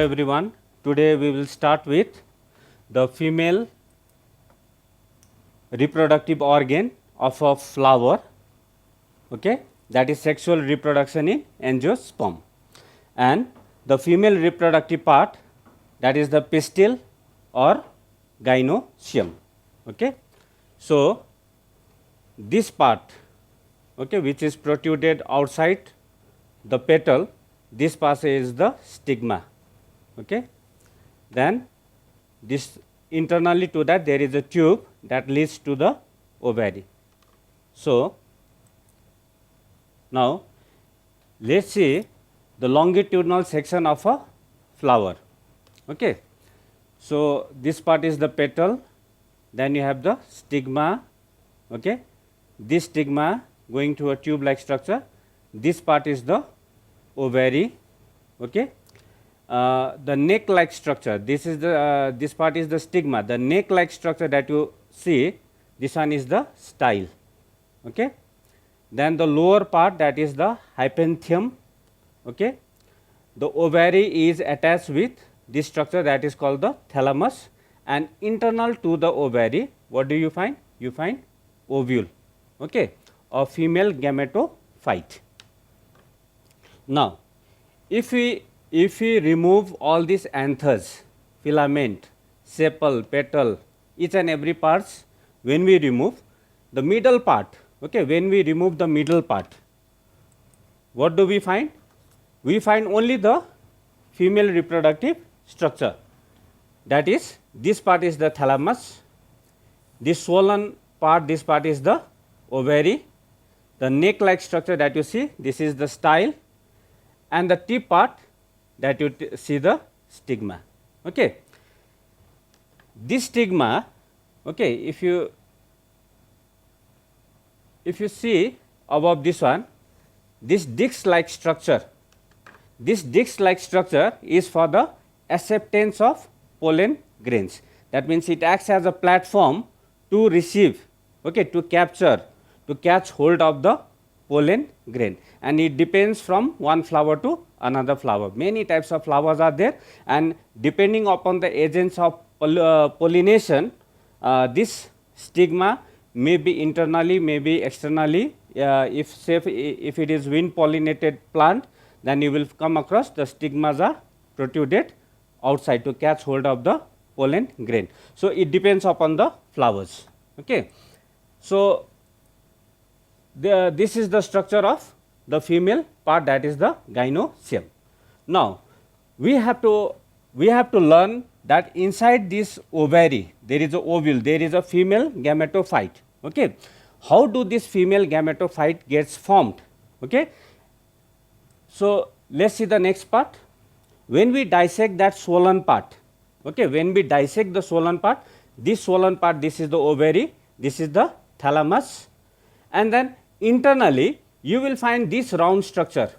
everyone. Today we will start with the female reproductive organ of a flower, okay, that is sexual reproduction in angiosperm, and the female reproductive part, that is the pistil or gynoecium. Okay. So, this part, okay, which is protruded outside the petal, this part is the stigma. Okay. Then this internally to that there is a tube that leads to the ovary. So, now let us see the longitudinal section of a flower. Okay. So, this part is the petal, then you have the stigma, okay. This stigma going to a tube like structure, this part is the ovary, okay. The neck like structure, this is the this part is the stigma, the neck like structure that you see, this one is the style, okay. Then the lower part, that is the hypanthium, okay. The ovary is attached with this structure that is called the thalamus, and internal to the ovary, what do you find? You find ovule, okay, of female gametophyte. Now, if we remove all these anthers, filament, sepal, petal, each and every parts, when we remove the middle part, okay, when we remove the middle part, what do we find? We find only the female reproductive structure, that is this part is the thalamus, this swollen part, this part is the ovary, the neck like structure that you see, this is the style, and the tip part that you see the stigma. Okay. This stigma, okay, if you see above this one, this disc like structure, this disc like structure is for the acceptance of pollen grains. That means it acts as a platform to receive, okay, to capture, to catch hold of the pollen grain, and it depends from one flower to another flower. Many types of flowers are there, and depending upon the agents of pollination, this stigma may be internally, may be externally. If it is wind pollinated plant, then you will come across the stigmas are protruded outside to catch hold of the pollen grain. So, it depends upon the flowers. Okay. So, this is the structure of the female part, that is the gynoecium. Now, we have to learn that inside this ovary there is a ovule, there is a female gametophyte. Okay. How do this female gametophyte gets formed? Okay. So, let us see the next part. When we dissect that swollen part, okay, when we dissect the swollen part, this is the ovary, this is the thalamus, and then internally you will find this round structure,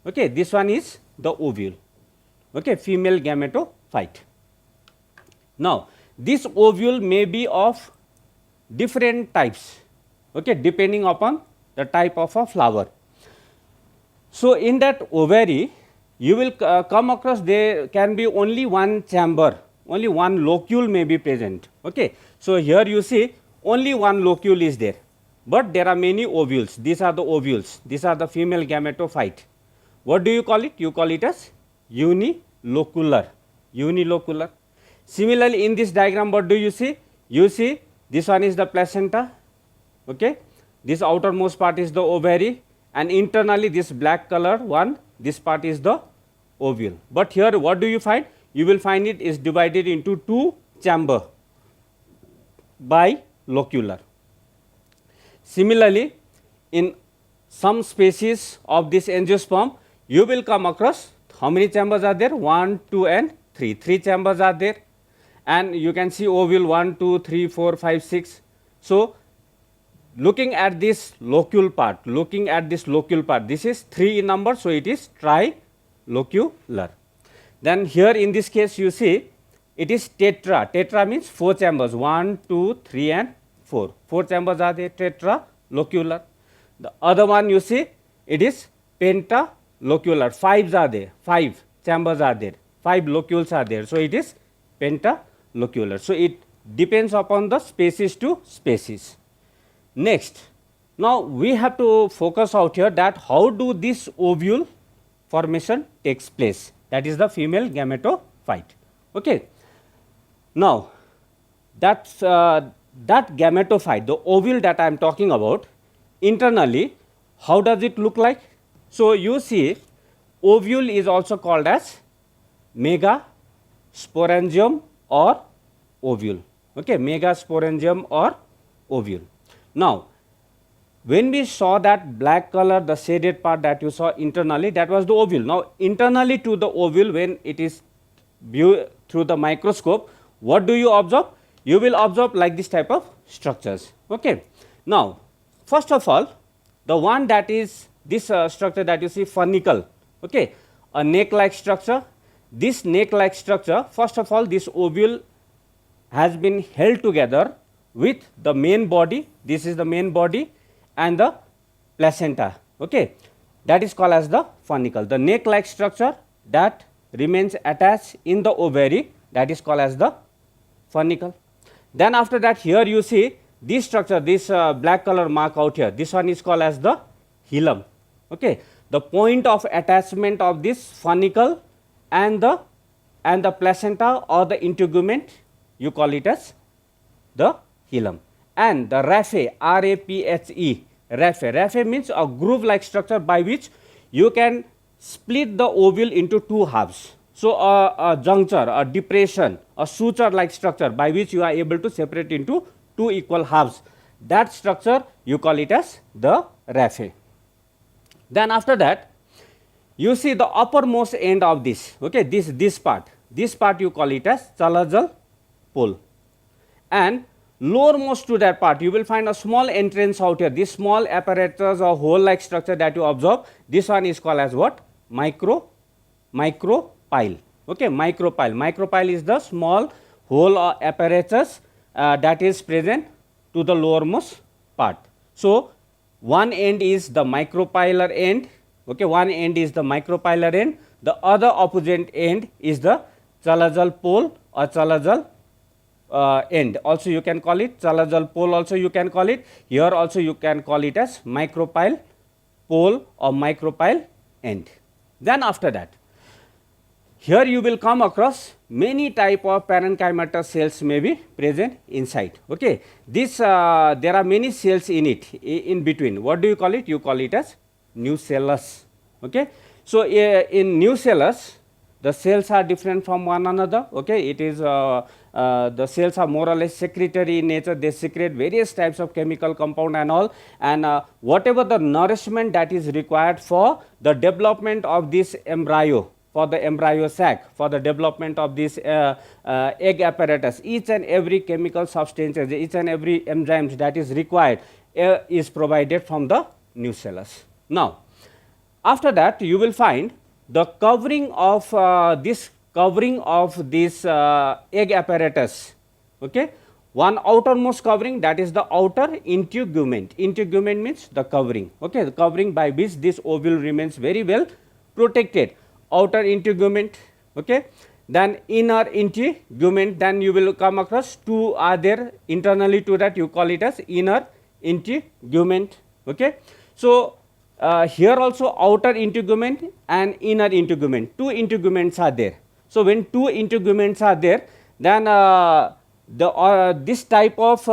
okay, this one is the ovule, okay, female gametophyte. Now, this ovule may be of different types, okay, depending upon the type of a flower. So, in that ovary you will come across there can be only one chamber, only one locule may be present. Okay. So, here you see only one locule is there, but there are many ovules. These are the ovules, these are the female gametophyte. What do you call it? You call it as unilocular, unilocular. Similarly, in this diagram what do you see? You see this one is the placenta, okay. This outermost part is the ovary, and internally this black color one, this part is the ovule. But here what do you find? You will find it is divided into two chamber by locular. Similarly, in some species of this angiosperm, you will come across how many chambers are there? 1, 2 and 3. 3 chambers are there, and you can see ovule 1, 2, 3, 4, 5, 6. So, looking at this locule part, this is 3 in number, so it is trilocular. Then here in this case you see it is tetra, tetra means 4 chambers, 1, 2, 3 and 4. 4 chambers are there, tetralocular. The other one you see it is pentalocular, 5 are there, 5 chambers are there, 5 locules are there. So, it is pentalocular. So, it depends upon the species to species. Next, now we have to focus out here that how do this ovule formation takes place, that is the female gametophyte. Okay. Now, that gametophyte, the ovule that I am talking about, internally, how does it look like? So, you see ovule is also called as megasporangium or ovule. Okay, megasporangium or ovule. Now, when we saw that black color, the shaded part that you saw internally, that was the ovule. Now, internally to the ovule, when it is viewed through the microscope, what do you observe? You will observe like this type of structures. Okay. Now, first of all, the one that is this structure that you see, funicle, okay, a neck-like structure. This neck-like structure, first of all, this ovule has been held together with the main body. This is the main body and the placenta. Okay, that is called as the funicle. The neck-like structure that remains attached in the ovary, that is called as the funicle. Then after that, here you see this structure, this black color mark out here, this one is called as the hilum. Okay. The point of attachment of this funicle and the placenta or the integument, you call it as the hilum. And the raphe, R-A-P-H-E, raphe means a groove-like structure by which you can split the ovule into two halves. So, a juncture, a depression, a suture-like structure by which you are able to separate into two equal halves. That structure you call it as the raphe. Then after that, you see the uppermost end of this, okay, this part you call it as chalazal pole. And lowermost to that part, you will find a small entrance out here. This small apparatus or hole-like structure that you observe, this one is called as what? Micropyle. Okay, micropyle. Micropyle is the small hole or apparatus that is present to the lowermost part. So, one end is the micropylar end. Okay, one end is the micropylar end. The other opposite end is the chalazal pole or chalazal end. Also you can call it chalazal pole, also you can call it. Here also you can call it as micropyle pole or micropyle end. Then after that, here you will come across many type of parenchymatous cells may be present inside. Okay. This there are many cells in it, in between. What do you call it? You call it as nucellus. Okay. So, in nucellus, the cells are different from one another. Okay. It is the cells are more or less secretory in nature. They secrete various types of chemical compound and all, and whatever the nourishment that is required for the development of this embryo, for the embryo sac, for the development of this egg apparatus, each and every chemical substances, each and every enzymes that is required is provided from the nucellus. Now, after that you will find the covering of this egg apparatus. Okay, one outermost covering, that is the outer integument. Integument means the covering. Okay, the covering by which this ovule remains very well protected. Outer integument. Okay, then inner integument. Then you will come across two are there internally to that, you call it as inner integument. Okay, so here also outer integument and inner integument, two integuments are there. So, when two integuments are there, then this type of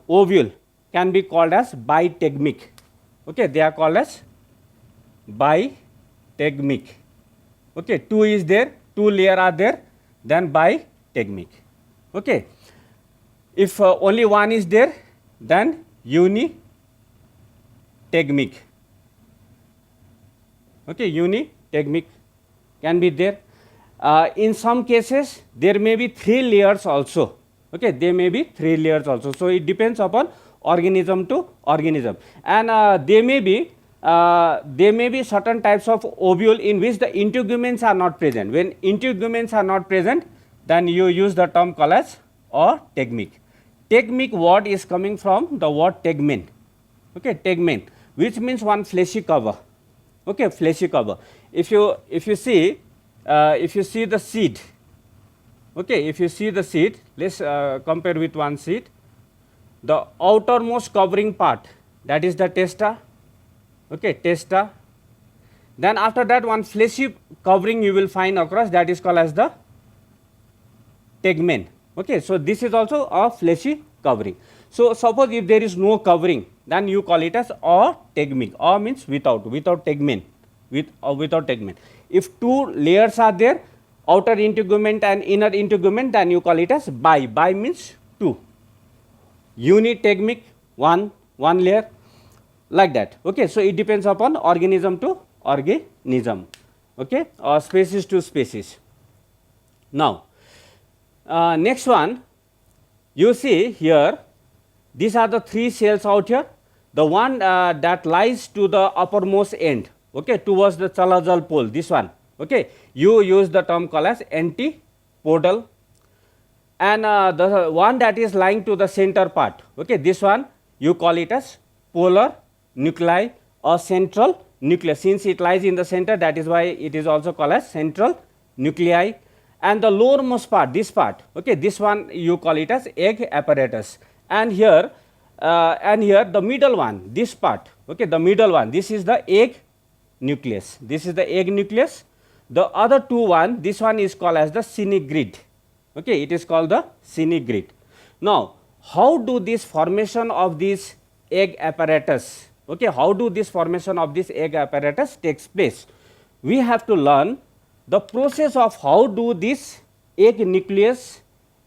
ovule can be called as bitegmic. Okay, they are called as bitegmic. Okay, two is there, two layer are there, then bitegmic. Okay, if only one is there, then unitegmic. Okay, unitegmic can be there. In some cases, there may be three layers also. Okay, there may be three layers also. So, it depends upon organism to organism, and there may be certain types of ovule in which the integuments are not present. When integuments are not present, then you use the term called as tegmic. Tegmic word is coming from the word tegmen. Okay, tegmen, which means one fleshy cover. Okay, fleshy cover. If you see if you see the seed, okay, if you see the seed, let's compare with one seed. The outermost covering part, that is the testa, okay, testa. Then after that, one fleshy covering you will find across, that is called as the tegmen. Okay, so this is also a fleshy covering. So suppose if there is no covering, then you call it as ategmic. A means without tegmen, without tegmen. If two layers are there, outer integument and inner integument, then you call it as bi. Bi means two. Unitegmic, one layer, like that. Okay, so it depends upon organism to organism, okay, or species to species. Now, next one, you see here, these are the three cells out here. The one that lies to the uppermost end, okay, towards the chalazal pole, this one, okay, you use the term called as antipodal. And the one that is lying to the center part, okay, this one you call it as polar nuclei or central nucleus. Since it lies in the center, that is why it is also called as central nuclei. And the lowermost part, this part, okay, this one you call it as egg apparatus. And here the middle one, this part, okay, the middle one, this is the egg nucleus. This is the egg nucleus. The other two one, this one is called as the synigrid. Okay, it is called the synigrid. Now, how do this formation of this egg apparatus, okay, how do this formation of this egg apparatus takes place? We have to learn the process of how do this egg nucleus,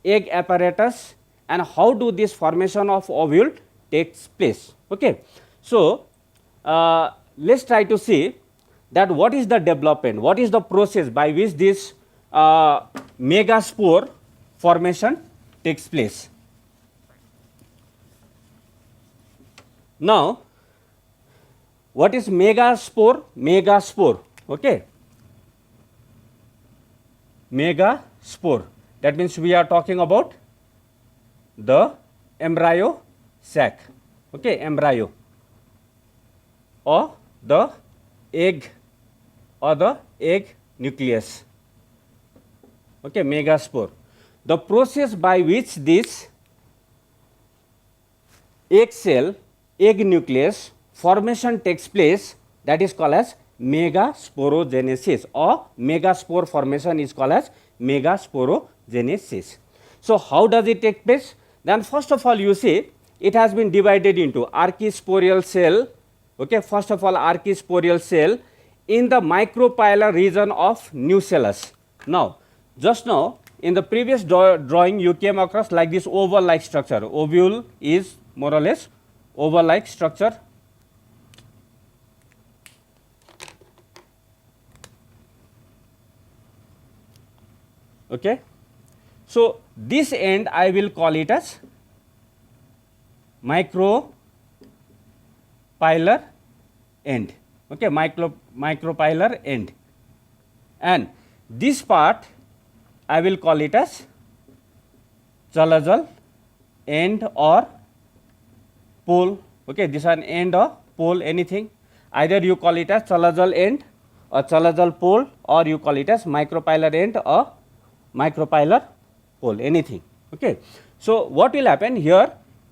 egg apparatus, and how do this formation of ovule takes place. Okay. So, let's try to see that what is the development, what is the process by which this megaspore formation takes place. Now, what is megaspore? Megaspore, okay. Megaspore, that means we are talking about the embryo sac, okay, embryo or the egg nucleus, okay, megaspore. The process by which this egg cell, egg nucleus formation takes place, that is called as megasporogenesis, or megaspore formation is called as megasporogenesis. So, how does it take place? Then first of all, you see it has been divided into archisporial cell, okay, first of all archisporial cell in the micropylar region of nucellus. Now, just now in the previous drawing you came across like this oval like structure. Ovule is more or less oval like structure. Okay. So, this end I will call it as micropylar end, okay, micropylar end, and this part I will call it as chalazal end or pole, okay, this one end or pole, anything, either you call it as chalazal end or chalazal pole, or you call it as micropylar end or micropylar pole, anything, okay. So, what will happen here,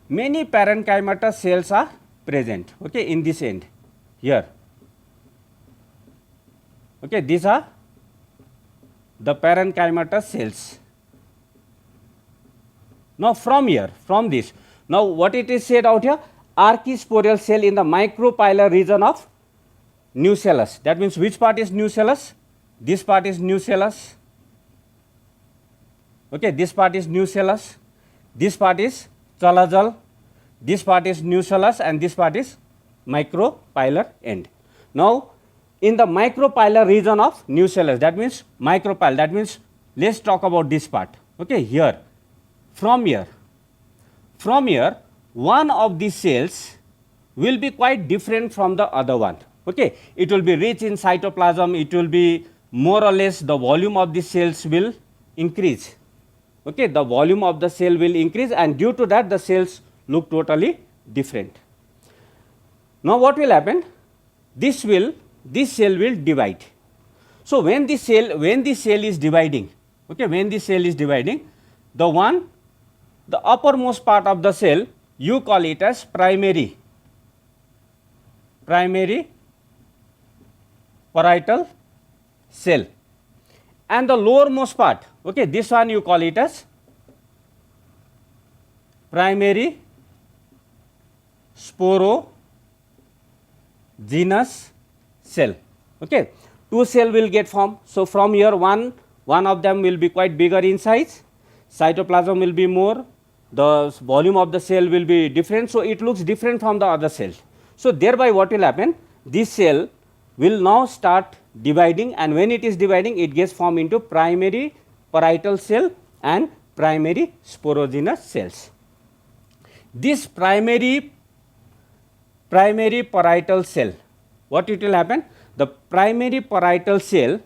many parenchymatous cells are present, okay, in this end here, okay, these are the parenchymatous cells. Now, from here, from this, now what it is said out here, archisporial cell in the micropylar region of nucellus. That means which part is nucellus? This part is nucellus, okay, this part is nucellus, this part is chalazal, this part is nucellus, and this part is micropylar end. Now, in the micropylar region of nucellus, that means micropylar, that means let us talk about this part, okay, here, from here, one of these cells will be quite different from the other one, okay, it will be rich in cytoplasm, it will be more or less the volume of the cells will increase, okay, the volume of the cell will increase, and due to that the cells look totally different. Now, what will happen? This cell will divide. So when the cell is dividing, okay, when the cell is dividing, the uppermost part of the cell, you call it as primary parietal cell, and the lowermost part, okay, this one you call it as primary sporogenous cell. Okay, two cell will get formed. So from here one of them will be quite bigger in size, cytoplasm will be more, the volume of the cell will be different, so it looks different from the other cells. So thereby what will happen, this cell will now start dividing, and when it is dividing, it gets formed into primary parietal cell and primary sporogenous cells. This primary parietal cell, what it will happen, the primary parietal cell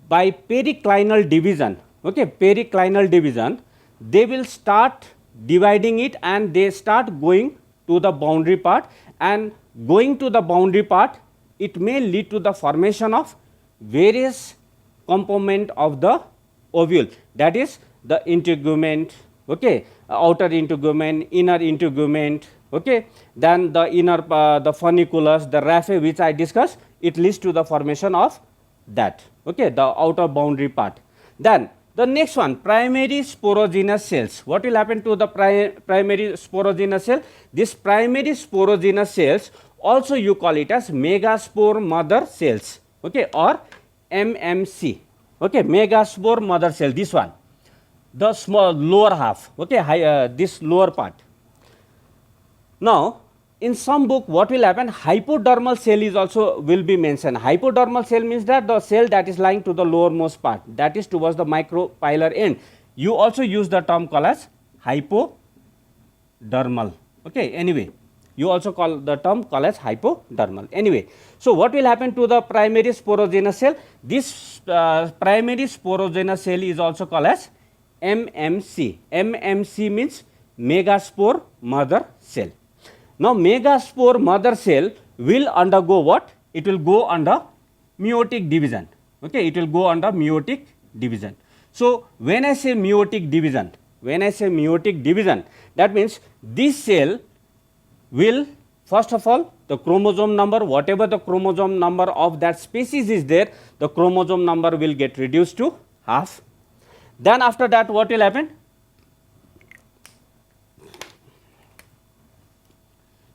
by periclinal division, okay, periclinal division, they will start dividing it and they start going to the boundary part, and going to the boundary part, it may lead to the formation of various component of the ovule, that is the integument, okay, outer integument, inner integument, okay, then the inner the funiculus, the raphe which I discussed, it leads to the formation of that, okay, the outer boundary part. Then the next one, primary sporogenous cells. What will happen to the primary sporogenous cell? This primary sporogenous cells, also you call it as megaspore mother cells, okay, or MMC, okay, megaspore mother cell, this one, the small lower half, okay, this lower part. Now in some book what will happen, hypodermal cell is also will be mentioned. Hypodermal cell means that the cell that is lying to the lowermost part, that is towards the micropylar end. You also use the term called as hypodermal, okay, anyway, you also call the term called as hypodermal, anyway. So what will happen to the primary sporogenous cell? This primary sporogenous cell is also called as MMC. MMC means megaspore mother cell. Now megaspore mother cell will undergo what? It will go under meiotic division, okay, it will go under meiotic division. So when I say meiotic division, that means this cell will, first of all, the chromosome number, whatever the chromosome number of that species is there, the chromosome number will get reduced to half. Then after that what will happen?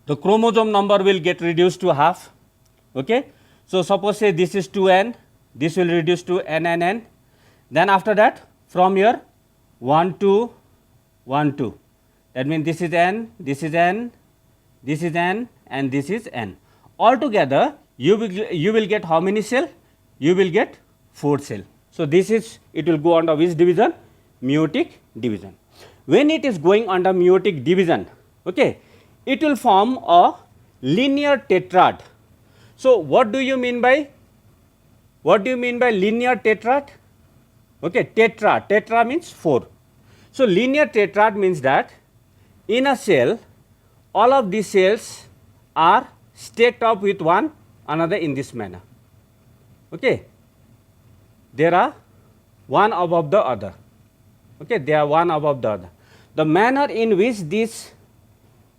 The chromosome number will get reduced to half, okay. So suppose say this is 2n, this will reduce to n. Then after that, from here 1 2 1 2, that means this is n, this is n, this is n, and this is n. Altogether you will get how many cell? You will get 4 cell. So this is, it will go under which division? Meiotic division. When it is going under meiotic division, okay, it will form a linear tetrad. So what do you mean by linear tetrad? Okay, tetra means 4. So linear tetrad means that in a cell, all of these cells are stacked up with one another in this manner, okay. There are one above the other, okay, they are one above the other. The manner in which these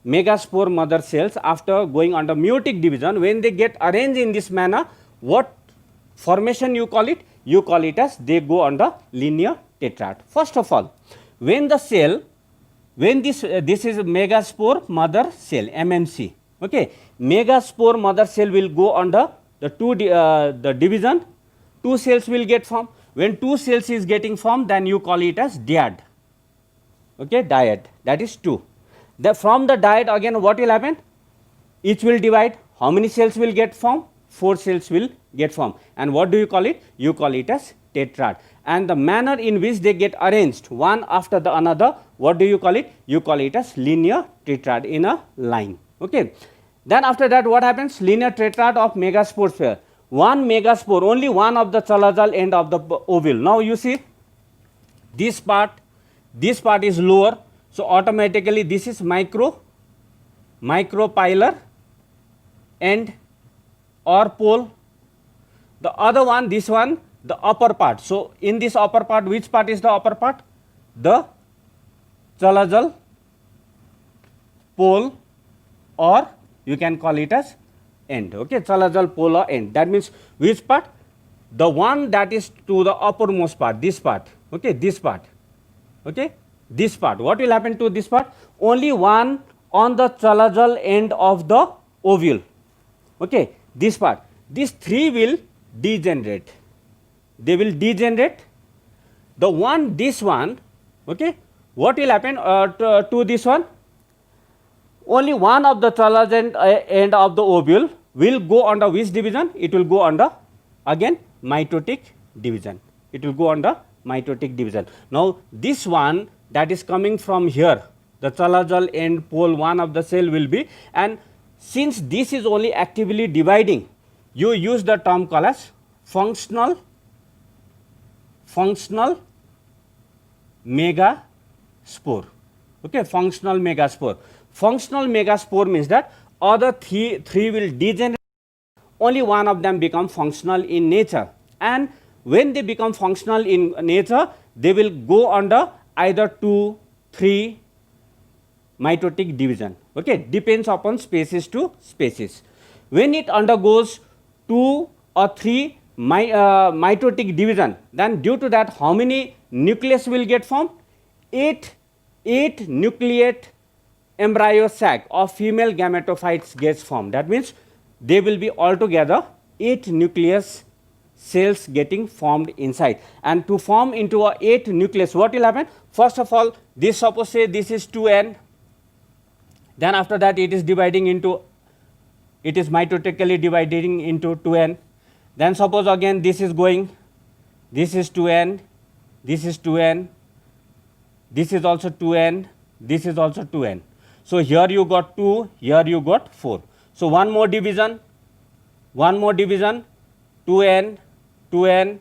megaspore mother cells, after going under meiotic division, when they get arranged in this manner, what formation you call it? You call it as they go under linear tetrad. First of all, when the cell, when this is megaspore mother cell, MMC, okay, megaspore mother cell will go under the the division, 2 cells will get formed. When 2 cells is getting formed, then you call it as dyad, okay, dyad, that is 2. From the dyad again what will happen? Each will divide. How many cells will get formed? 4 cells will get formed. And what do you call it? You call it as tetrad. And the manner in which they get arranged one after the another, what do you call it? You call it as linear tetrad in a line, okay. Then after that what happens? Linear tetrad of megaspore sphere. One megaspore, only one of the chalazal end of the ovule. Now you see this part is lower, so automatically this is micropylar end or pole. The other one, this one, the upper part. So in this upper part, which part is the upper part? The chalajal pole, or you can call it as end. Okay, chalajal pole or end. That means which part? The one that is to the uppermost part, this part. Okay, this part. Okay, this part. What will happen to this part? Only one on the chalajal end of the ovule. Okay, this part. These three will degenerate. They will degenerate. The one, this one, okay, what will happen to this one? Only one of the chalajal end of the ovule will go under which division? It will go under, again, mitotic division. It will go under mitotic division. Now, this one that is coming from here, the chalajal end pole one of the cell will be, and since this is only actively dividing, you use the term called as functional megaspore. Okay, functional megaspore. Functional megaspore means that other three will degenerate, only one of them become functional in nature, and when they become functional in nature, they will go under either 2, 3 mitotic division. Okay, depends upon species to species. When it undergoes 2 or 3 mitotic division, then due to that, how many nucleus will get formed? 8 nucleate embryo sac of female gametophytes gets formed. That means they will be altogether 8 nucleus cells getting formed inside, and to form into a 8 nucleus, what will happen? First of all, this, suppose say this is 2n, then after that it is dividing into, it is mitotically dividing into 2n, then suppose again this is going, this is 2n, this is 2n, this is also 2n, this is also 2n. So here you got 2, here you got 4. So one more division, 2n, 2n,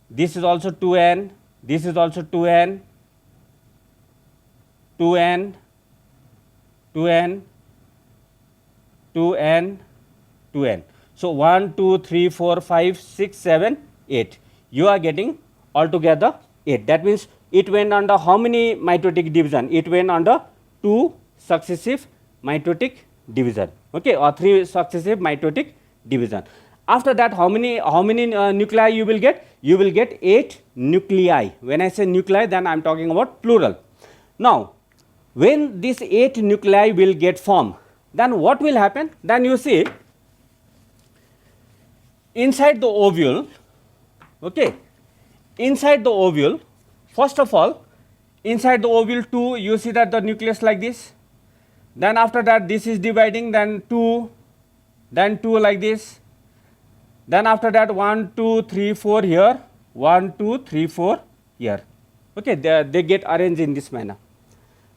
this is also 2n, this is also 2n, 2n, 2n, 2n, 2n. So 1, 2, 3, 4, 5, 6, 7, 8. You are getting altogether 8. That means it went under how many mitotic division? It went under 2 successive mitotic division. Okay, or 3 successive mitotic division. After that, how many nuclei you will get? You will get 8 nuclei. When I say nuclei, then I am talking about plural. Now, when this 8 nuclei will get formed, then what will happen? Then you see, inside the ovule, okay, inside the ovule, first of all, inside the ovule 2, you see that the nucleus like this. Then after that, this is dividing, then 2 like this. Then after that, 1, 2, 3, 4 here, 1, 2, 3, 4 here. Okay, they get arranged in this manner.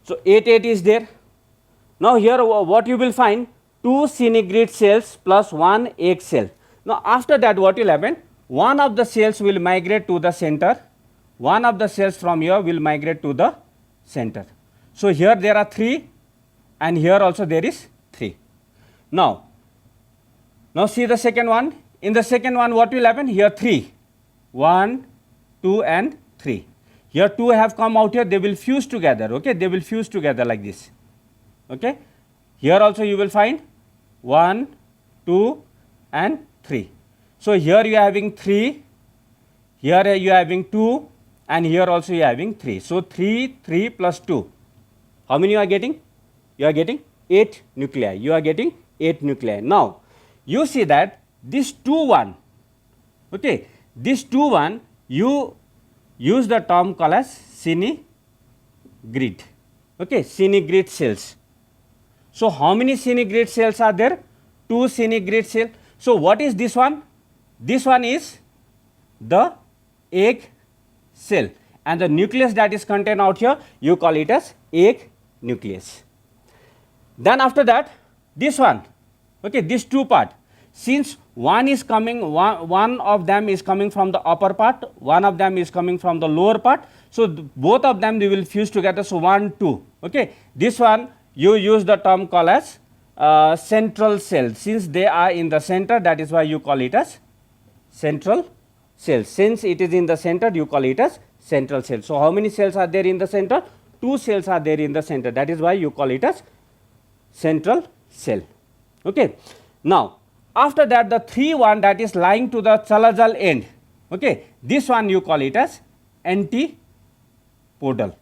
So 8 is there. Now here what you will find? 2 synegrid cells plus 1 egg cell. Now after that, what will happen? One of the cells will migrate to the center. One of the cells from here will migrate to the center. So here there are 3, and here also there is 3. Now see the second one. In the second one, what will happen? Here 3, 1, 2 and 3. Here 2 have come out here, they will fuse together. Okay, they will fuse together like this. Okay, here also you will find 1, 2 and 3. So here you are having 3, here you are having 2, and here also you are having 3. So 3, 3 plus 2. How many you are getting? You are getting 8 nuclei. You are getting 8 nuclei. Now you see that this 2, 1, okay, this 2, 1, you use the term called as synegrid. Okay, synegrid cells. So how many synegrid cells are there? 2 synegrid cells. So what is this one? This one is the egg cell, and the nucleus that is contained out here, you call it as egg nucleus. Then after that, this one, okay, this 2 part, since one is coming, one of them is coming from the upper part, one of them is coming from the lower part, so both of them they will fuse together. So 1, 2. Okay, this one you use the term called as central cell. Since they are in the center, that is why you call it as central cell. Since it is in the center, you call it as central cell. So, how many cells are there in the center? 2 cells are there in the center. That is why you call it as central cell. Okay. Now, after that, the 3 one that is lying to the chalazal end, okay, this one you call it as antipodal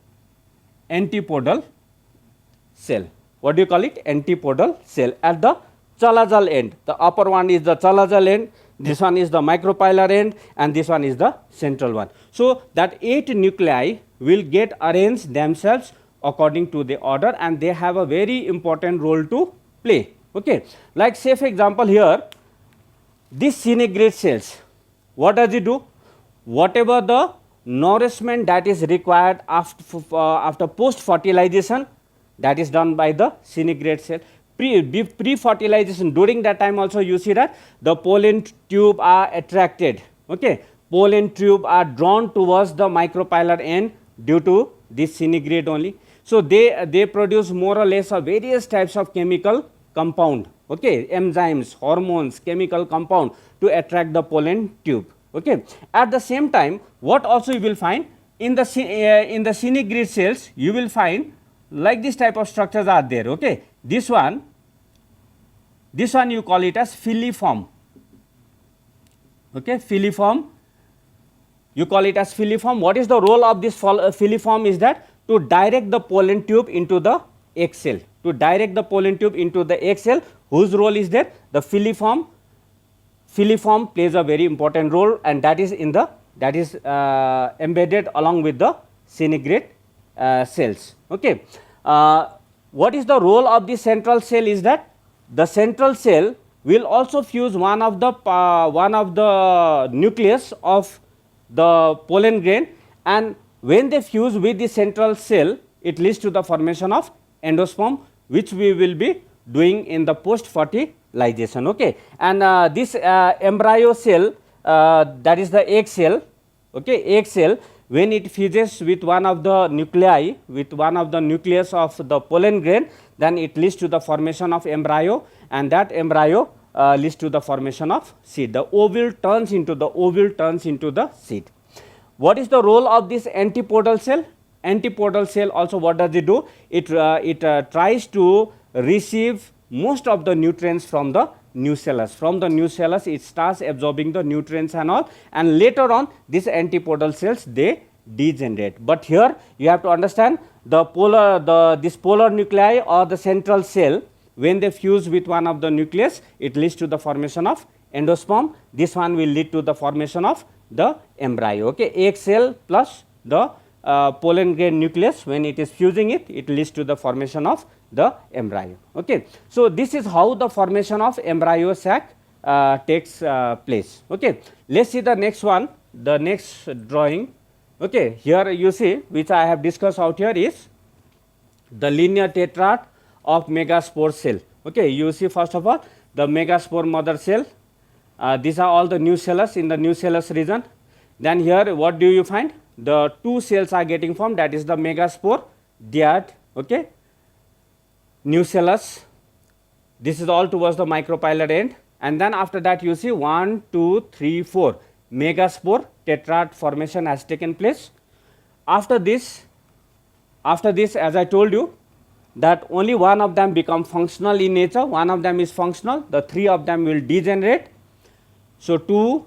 cell. What do you call it? Antipodal cell at the chalazal end. The upper one is the chalazal end, this one is the micropylar end, and this one is the central one. So, that 8 nuclei will get arranged themselves according to the order, and they have a very important role to play. Okay. Like say for example here, this Synegrid cells, what does it do? Whatever the nourishment that is required after post fertilization, that is done by the Synegrid cell. Pre fertilization, during that time also you see that the pollen tube are attracted, okay, pollen tube are drawn towards the micropylar end due to this Synegrid only. So, they produce more or less various types of chemical compound, okay, enzymes, hormones, chemical compound to attract the pollen tube. Okay. At the same time, what also you will find in the Synegrid cells, you will find like this type of structures are there. Okay. This one you call it as filiform. Okay, filiform. You call it as filiform. What is the role of this filiform? Is that to direct the pollen tube into the egg cell. To direct the pollen tube into the egg cell, whose role is there? The filiform plays a very important role, and that is embedded along with the Synegrid cells. Okay. What is the role of the central cell? Is that the central cell will also fuse one of the nucleus of the pollen grain, and when they fuse with the central cell, it leads to the formation of endosperm, which we will be doing in the post fertilization. Okay. And this embryo cell, that is the egg cell, okay, egg cell, when it fuses with one of the nuclei, with one of the nucleus of the pollen grain, then it leads to the formation of embryo, and that embryo leads to the formation of seed. The ovule turns into the seed. What is the role of this antipodal cell? Antipodal cell also, what does it do? It tries to receive most of the nutrients from the nucellus. From the nucellus, it starts absorbing the nutrients and all, and later on these antipodal cells, they degenerate. But here you have to understand this polar nuclei or the central cell, when they fuse with one of the nucleus, it leads to the formation of endosperm. This one will lead to the formation of the embryo. Okay. Egg cell plus the pollen grain nucleus, when it is fusing it, it leads to the formation of the embryo. Okay. So, this is how the formation of embryo sac takes place. Okay. Let us see the next one, the next drawing. Okay. Here you see, which I have discussed out here, is the linear tetrad of megaspore cell. Okay. You see, first of all, the megaspore mother cell, these are all the nucellus in the nucellus region. Then here what do you find? The 2 cells are getting formed, that is the megaspore dyad, okay, nucellus. This is all towards the micropylar end, and then after that you see 1, 2, 3, 4 megaspore tetrad formation has taken place. After this, as I told you, that only one of them become functional in nature, one of them is functional, the 3 of them will degenerate. So, 2,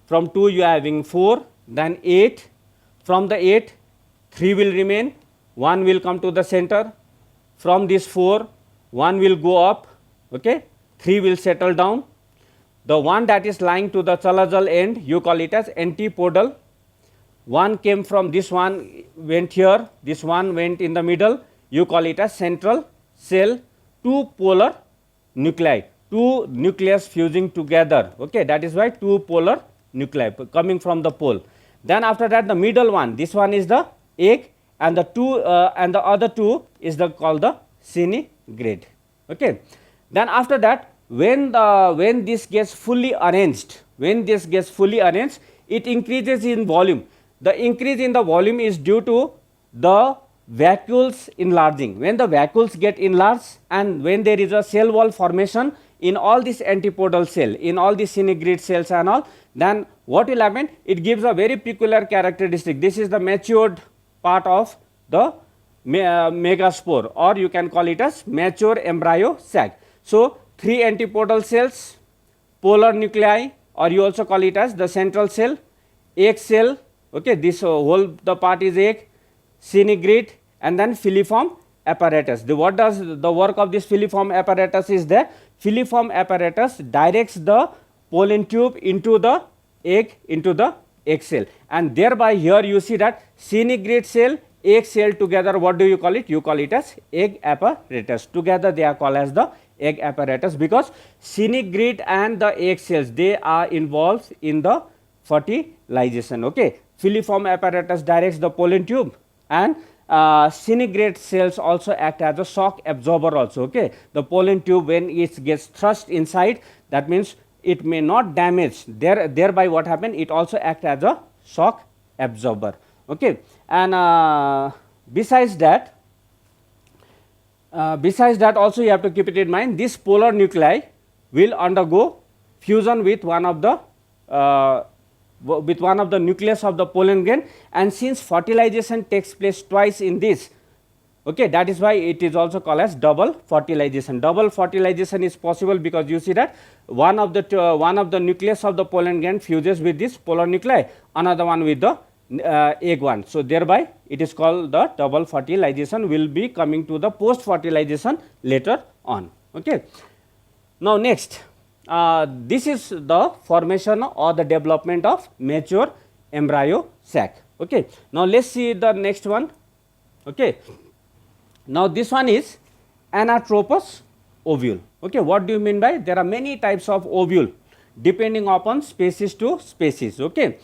from 2 you are having 4, then 8, from the 8 3 will remain, 1 will come to the center, from this 4 1 will go up, okay, 3 will settle down. The one that is lying to the chalazal end, you call it as antipodal. 1 came from this one, went here, this one went in the middle, you call it as central cell. 2 polar nuclei, 2 nucleus fusing together, okay, that is why 2 polar nuclei coming from the pole. Then after that the middle one, this one is the egg, and the other 2 is called the Synegrid. Okay. Then after that, when this gets fully arranged, it increases in volume. The increase in the volume is due to the vacuoles enlarging. When the vacuoles get enlarged, and when there is a cell wall formation in all this antipodal cell, in all these Synegrid cells and all, then what will happen? It gives a very peculiar characteristic. This is the matured part of the megaspore, or you can call it as mature embryo sac. So, 3 antipodal cells, polar nuclei, or you also call it as the central cell, egg cell, okay, this whole the part is egg, synegrete, and then filiform apparatus. What does the work of this filiform apparatus is the filiform apparatus directs the pollen tube into the egg cell, and thereby here you see that synegrete cell, egg cell together, what do you call it? You call it as egg apparatus. Together they are called as the egg apparatus, because synegrete and the egg cells, they are involved in the fertilization. Okay, filiform apparatus directs the pollen tube, and synegrate cells also act as a shock absorber also. Okay, the pollen tube, when it gets thrust inside, that means it may not damage, thereby what happen, it also act as a shock absorber. Okay, and besides that also you have to keep it in mind, this polar nuclei will undergo fusion with one of the nucleus of the pollen grain, and since fertilization takes place twice in this, okay, that is why it is also called as double fertilization. Double fertilization is possible because you see that one of the nucleus of the pollen grain fuses with this polar nuclei, another one with the egg one. So, thereby it is called the double fertilization. Will be coming to the post fertilization later on. Okay. Now, next, this is the formation or the development of mature embryo sac. Okay. Now, let us see the next one. Okay. Now, this one is anatropous ovule. Okay. What do you mean by? There are many types of ovule depending upon species to species. Okay.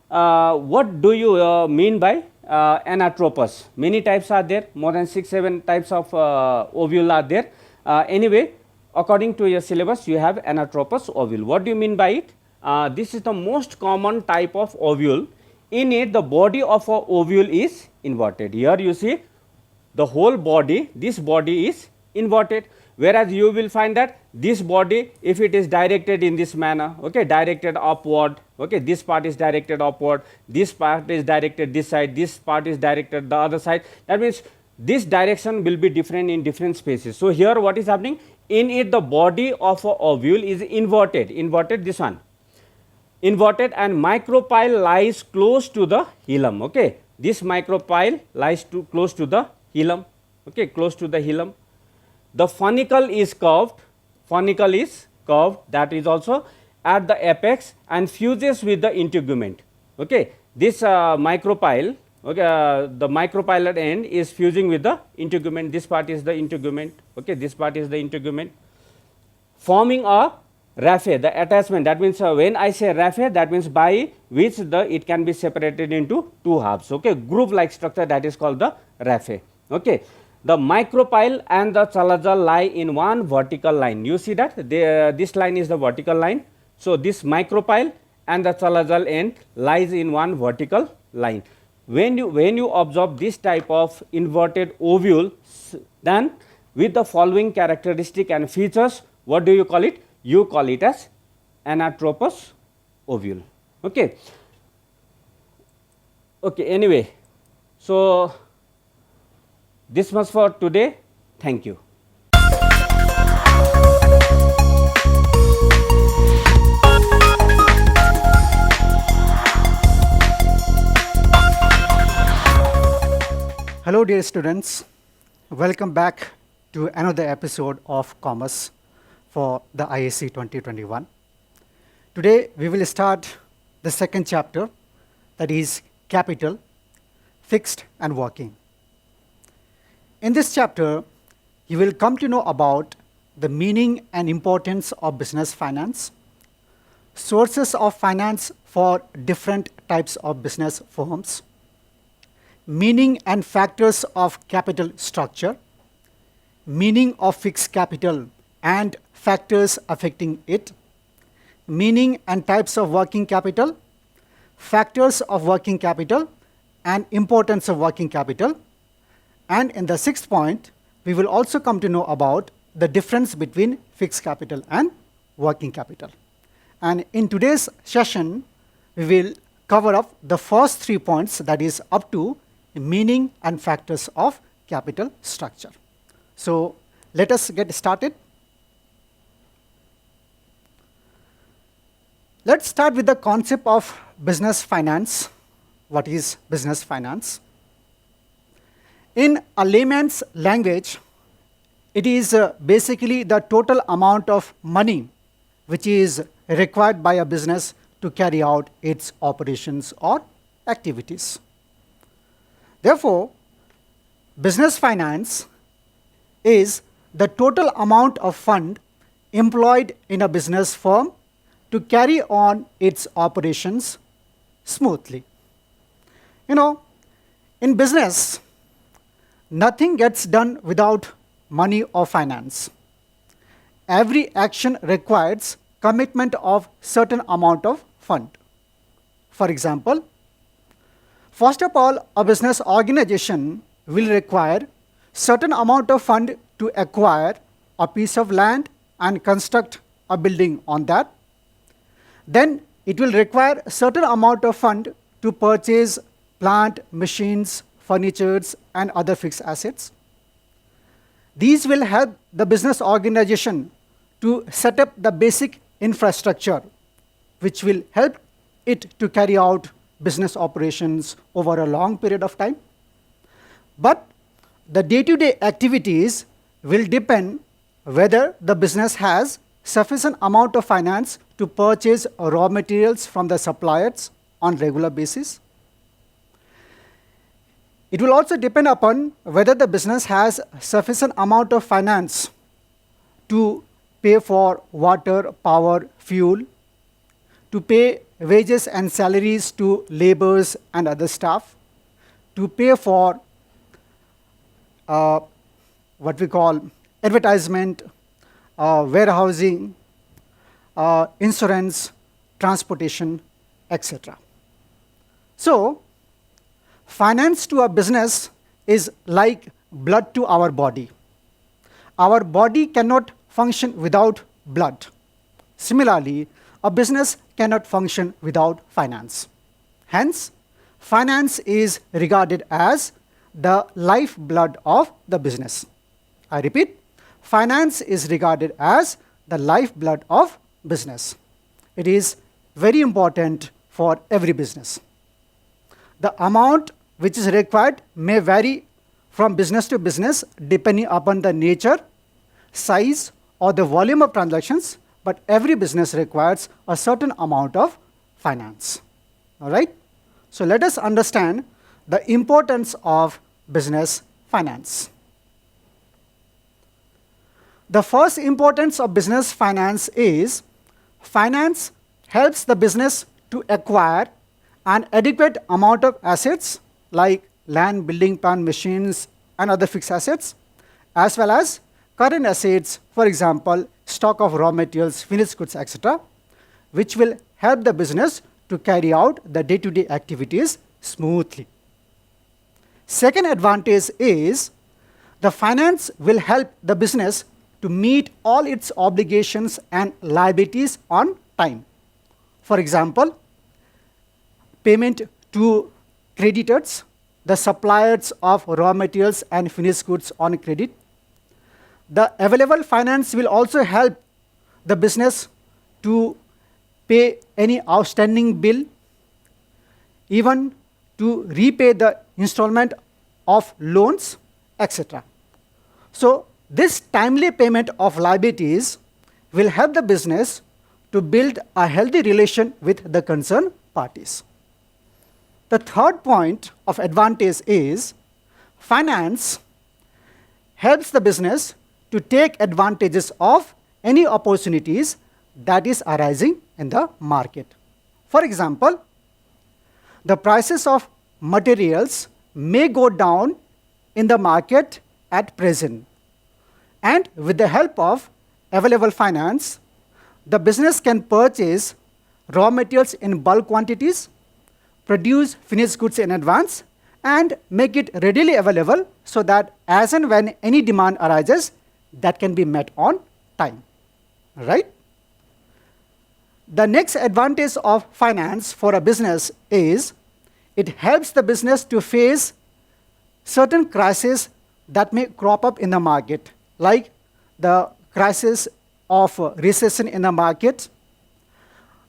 What do you mean by anatropous? Many types are there, more than 6-7 types of ovule are there. Anyway, according to your syllabus, you have anatropous ovule. What do you mean by it? This is the most common type of ovule. In it, the body of a ovule is inverted. Here you see the whole body, this body is inverted, whereas you will find that this body, if it is directed in this manner, okay, directed upward, okay, this part is directed upward, this part is directed this side, this part is directed the other side, that means this direction will be different in different species. So, here what is happening? In it, the body of a ovule is inverted, this one, inverted, and micropyle lies close to the hilum. Okay, this micropyle lies close to the hilum. Okay, close to the hilum. The funicle is curved. That is also at the apex and fuses with the integument. Okay, this micropyle. Okay, the micropylar end is fusing with the integument. This part is the integument. Okay, this part is the integument, forming a raphe. The attachment, that means when I say raphe, that means by which it can be separated into two halves. Okay, groove like structure, that is called the raphe. Okay, the micropyle and the chalazal lie in one vertical line. You see that this line is the vertical line. So, this micropyle and the chalazal end lies in one vertical line. When you observe this type of inverted ovule, then with the following characteristic and features, what do you call it? You call it as anatropous ovule. Okay. Okay. Anyway, so this much for today. Thank you. Hello dear students, welcome back to another episode of Commerce for the ISC 2021. Today we will start the second chapter, that is capital, fixed and working. In this chapter, you will come to know about the meaning and importance of business finance, sources of finance for different types of business firms, meaning and factors of capital structure, meaning of fixed capital and factors affecting it, meaning and types of working capital, factors of working capital and importance of working capital. And in the sixth point, we will also come to know about the difference between fixed capital and working capital. And in today's session, we will cover up the first 3 points, that is up to meaning and factors of capital structure. So let us get started. Let's start with the concept of business finance. What is business finance? In a layman's language, it is basically the total amount of money which is required by a business to carry out its operations or activities. Therefore, business finance is the total amount of fund employed in a business firm to carry on its operations smoothly. In business, nothing gets done without money or finance. Every action requires commitment of certain amount of fund. For example, first of all, a business organization will require certain amount of fund to acquire a piece of land and construct a building on that. Then it will require a certain amount of fund to purchase plant, machines, furnitures, and other fixed assets. These will help the business organization to set up the basic infrastructure, which will help it to carry out business operations over a long period of time. But the day-to-day activities will depend whether the business has sufficient amount of finance to purchase raw materials from the suppliers on regular basis. It will also depend upon whether the business has sufficient amount of finance to pay for water, power, fuel, to pay wages and salaries to laborers and other staff, to pay for what we call advertisement, warehousing, insurance, transportation, etc. So, finance to a business is like blood to our body. Our body cannot function without blood. Similarly, a business cannot function without finance. Hence, finance is regarded as the lifeblood of the business. I repeat, finance is regarded as the lifeblood of business. It is very important for every business. The amount which is required may vary from business to business depending upon the nature, size, or the volume of transactions, but every business requires a certain amount of finance. All right? So let us understand the importance of business finance. The first importance of business finance is finance helps the business to acquire an adequate amount of assets like land, building, plant, machines, and other fixed assets, as well as current assets, for example, stock of raw materials, finished goods, etc., which will help the business to carry out the day-to-day activities smoothly. Second advantage is the finance will help the business to meet all its obligations and liabilities on time. For example, payment to creditors, the suppliers of raw materials and finished goods on credit. The available finance will also help the business to pay any outstanding bill, even to repay the installment of loans, etc. So, this timely payment of liabilities will help the business to build a healthy relation with the concerned parties. The third point of advantage is finance helps the business to take advantages of any opportunities that is arising in the market. For example, the prices of materials may go down in the market at present, and with the help of available finance, the business can purchase raw materials in bulk quantities, produce finished goods in advance, and make it readily available so that as and when any demand arises, that can be met on time. Right? the next advantage of finance for a business is it helps the business to face certain crises that may crop up in the market, like the crisis of recession in the market,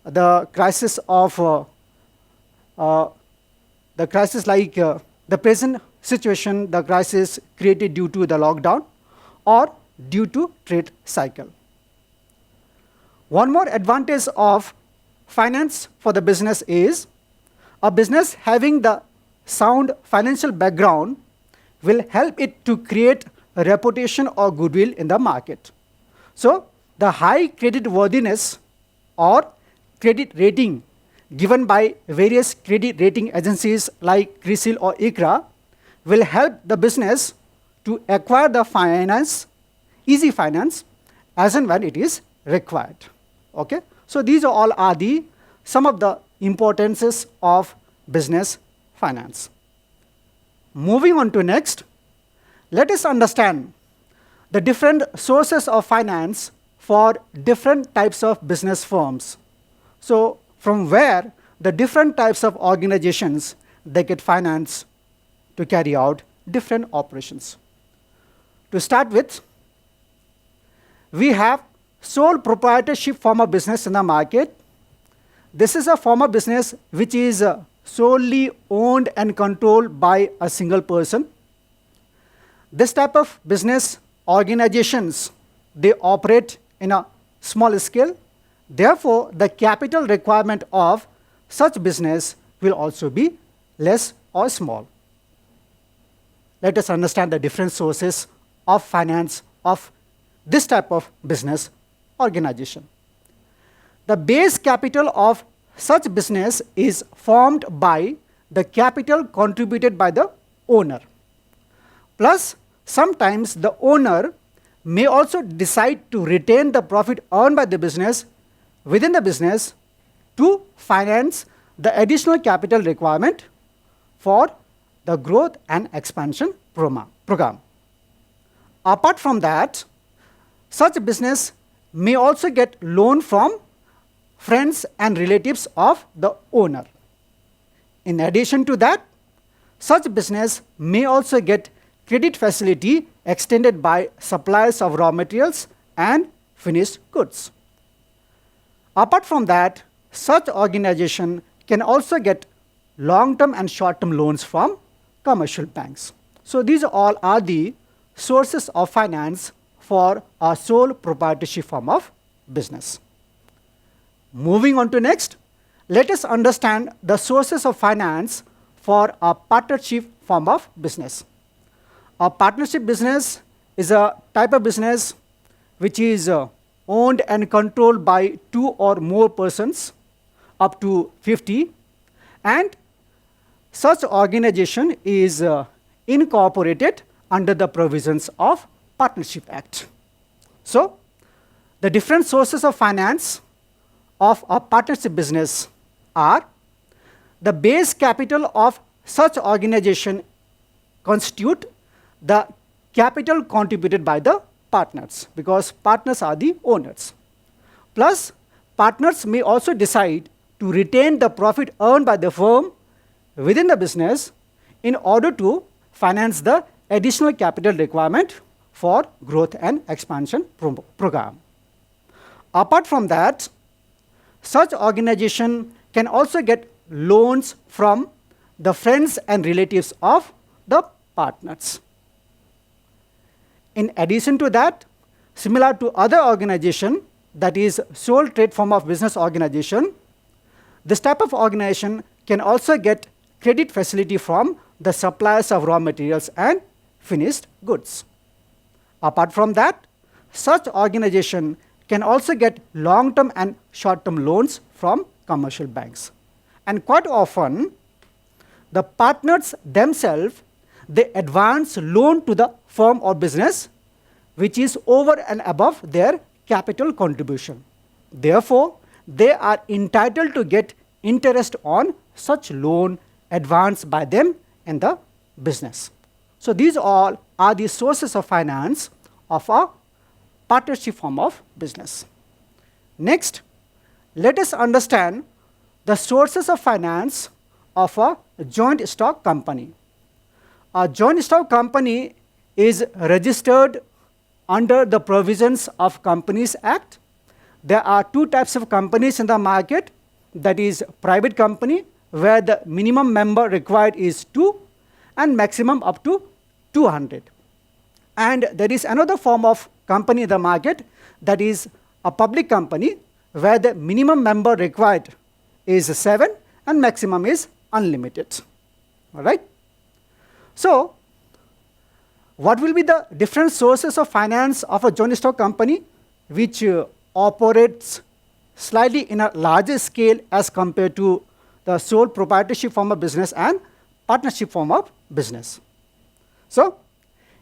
the crisis of the crisis like the present situation, the crisis created due to the lockdown or due to trade cycle. One more advantage of finance for the business is a business having the sound financial background will help it to create a reputation or goodwill in the market. So the high credit worthiness or credit rating given by various credit rating agencies like CRISIL or ICRA will help the business to acquire the finance, easy finance, as and when it is required. Okay? So these all are some of the importances of business finance. Moving on to next, let us understand the different sources of finance for different types of business firms. So from where the different types of organizations they get finance to carry out different operations. To start with, we have sole proprietorship form of business in the market. This is a form of business which is solely owned and controlled by a single person. This type of business organizations, they operate in a small scale. Therefore, the capital requirement of such business will also be less or small. Let us understand the different sources of finance of this type of business organization. The base capital of such business is formed by the capital contributed by the owner. Plus, sometimes the owner may also decide to retain the profit earned by the business within the business to finance the additional capital requirement for the growth and expansion program. Apart from that, such business may also get loan from friends and relatives of the owner. In addition to that, such business may also get credit facility extended by suppliers of raw materials and finished goods. Apart from that, such organization can also get long-term and short-term loans from commercial banks. So these all are the sources of finance for a sole proprietorship form of business. Moving on to next, let us understand the sources of finance for a partnership form of business. A partnership business is a type of business which is owned and controlled by 2 or more persons up to 50, and such organization is incorporated under the provisions of Partnership Act. So, the different sources of finance of a partnership business are the base capital of such organization constitute the capital contributed by the partners, because partners are the owners. Plus, partners may also decide to retain the profit earned by the firm within the business in order to finance the additional capital requirement for growth and expansion program. Apart from that, such organization can also get loans from the friends and relatives of the partners. In addition to that, similar to other organization, that is sole trade form of business organization, this type of organization can also get credit facility from the suppliers of raw materials and finished goods. Apart from that, such organization can also get long-term and short-term loans from commercial banks. And quite often, the partners themselves, they advance loan to the firm or business which is over and above their capital contribution. Therefore, they are entitled to get interest on such loan advanced by them in the business. So these all are the sources of finance of a partnership form of business. Next, let us understand the sources of finance of a joint stock company. A joint stock company is registered under the provisions of Companies Act. There are two types of companies in the market. That is private company, where the minimum member required is 2 and maximum up to 200. And there is another form of company in the market, that is a public company, where the minimum member required is 7 and maximum is unlimited. All right? So, what will be the different sources of finance of a joint stock company, which operates slightly in a larger scale as compared to the sole proprietorship form of business and partnership form of business? So,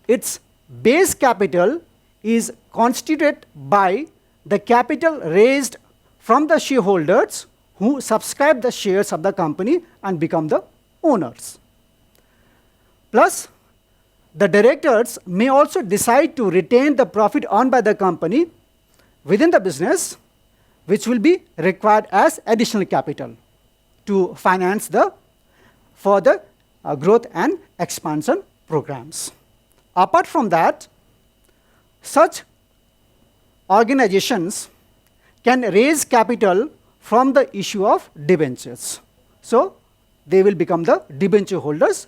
its base capital is constituted by the capital raised from the shareholders who subscribe the shares of the company and become the owners. Plus, the directors may also decide to retain the profit earned by the company within the business, which will be required as additional capital to finance the further growth and expansion programs. Apart from that, such organizations can raise capital from the issue of debentures. So, they will become the debenture holders.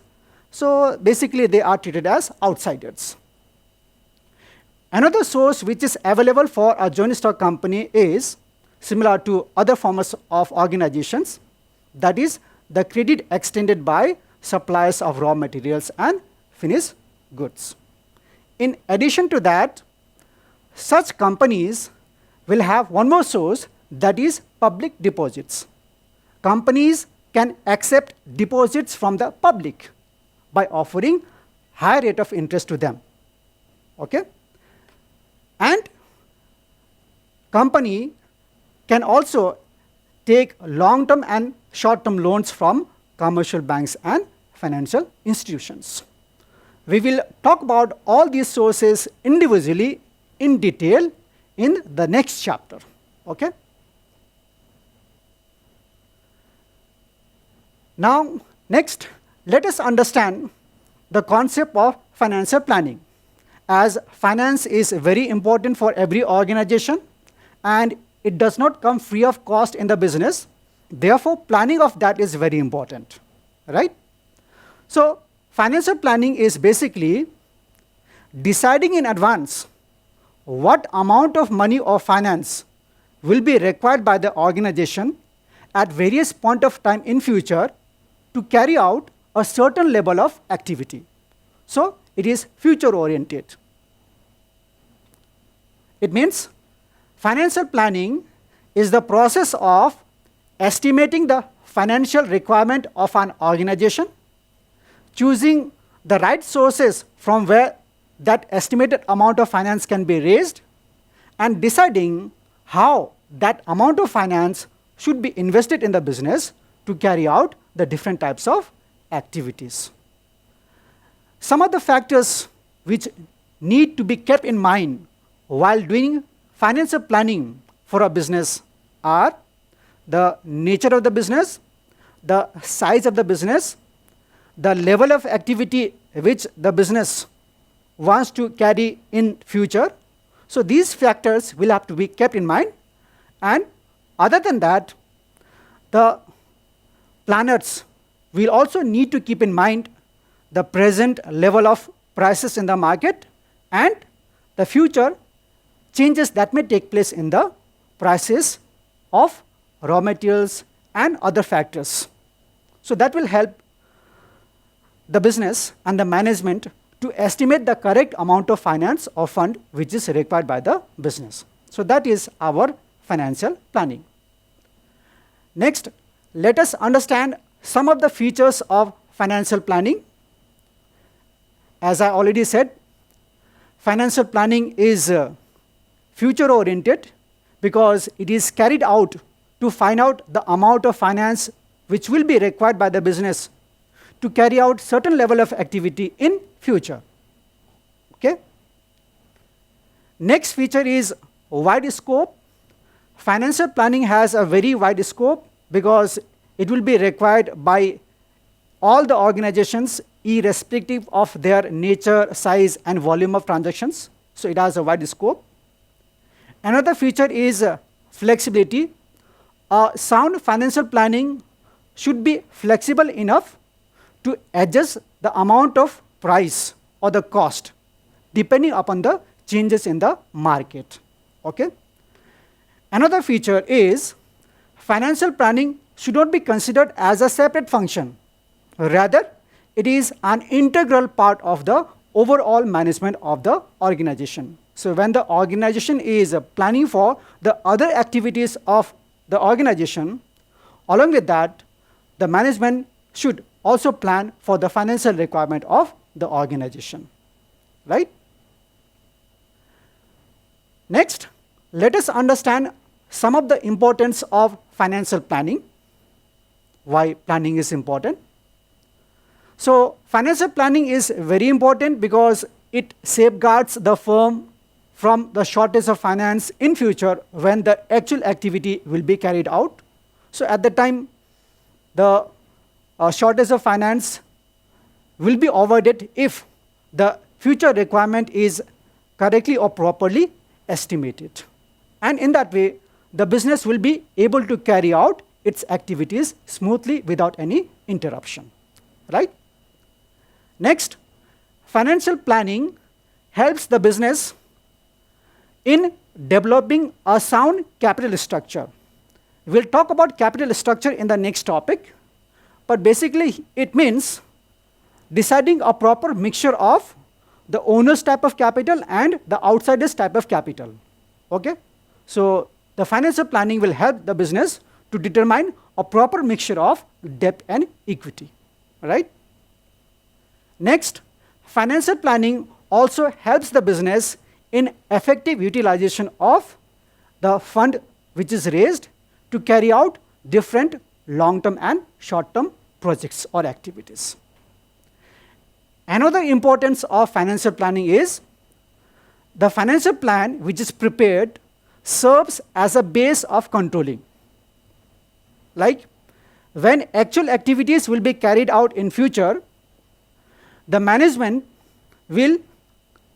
So, basically they are treated as outsiders. Another source which is available for a joint stock company is similar to other forms of organizations, that is the credit extended by suppliers of raw materials and finished goods. In addition to that, such companies will have one more source, that is public deposits. Companies can accept deposits from the public by offering high rate of interest to them. Okay? And company can also take long-term and short-term loans from commercial banks and financial institutions. We will talk about all these sources individually in detail in the next chapter. Okay? Now, next, let us understand the concept of financial planning. As finance is very important for every organization and it does not come free of cost in the business, therefore planning of that is very important, right? So, financial planning is basically deciding in advance what amount of money or finance will be required by the organization at various point of time in future to carry out a certain level of activity. So, it is future oriented. It means financial planning is the process of estimating the financial requirement of an organization, choosing the right sources from where that estimated amount of finance can be raised, and deciding how that amount of finance should be invested in the business to carry out the different types of activities. Some of the factors which need to be kept in mind while doing financial planning for a business are the nature of the business, the size of the business, the level of activity which the business wants to carry in future. So, these factors will have to be kept in mind, and other than that, the planners will also need to keep in mind the present level of prices in the market and the future changes that may take place in the prices of raw materials and other factors. So, that will help the business and the management to estimate the correct amount of finance or fund which is required by the business. So, that is our financial planning. Next, let us understand some of the features of financial planning. As I already said, financial planning is future oriented because it is carried out to find out the amount of finance which will be required by the business to carry out certain level of activity in future. Okay? Next feature is wide scope. financial planning has a very wide scope because it will be required by all the organizations irrespective of their nature, size, and volume of transactions. So it has a wide scope. Another feature is flexibility. Sound financial planning should be flexible enough to adjust the amount of price or the cost depending upon the changes in the market. Okay? Another feature is financial planning should not be considered as a separate function. Rather, it is an integral part of the overall management of the organization. So when the organization is planning for the other activities of the organization, along with that, the management should also plan for the financial requirement of the organization. Right? Next, let us understand some of the importance of financial planning, why planning is important. So financial planning is very important because it safeguards the firm from the shortage of finance in future when the actual activity will be carried out. So at the time, the shortage of finance will be avoided if the future requirement is correctly or properly estimated. And in that way, the business will be able to carry out its activities smoothly without any interruption. Right? Next, financial planning helps the business in developing a sound capital structure. We'll talk about capital structure in the next topic, but basically it means deciding a proper mixture of the owner's type of capital and the outsider's type of capital. Okay? So the financial planning will help the business to determine a proper mixture of debt and equity. Right? Next, financial planning also helps the business in effective utilization of the fund which is raised to carry out different long-term and short-term projects or activities. Another importance of financial planning is the financial plan which is prepared serves as a base of controlling. Like when actual activities will be carried out in future, the management will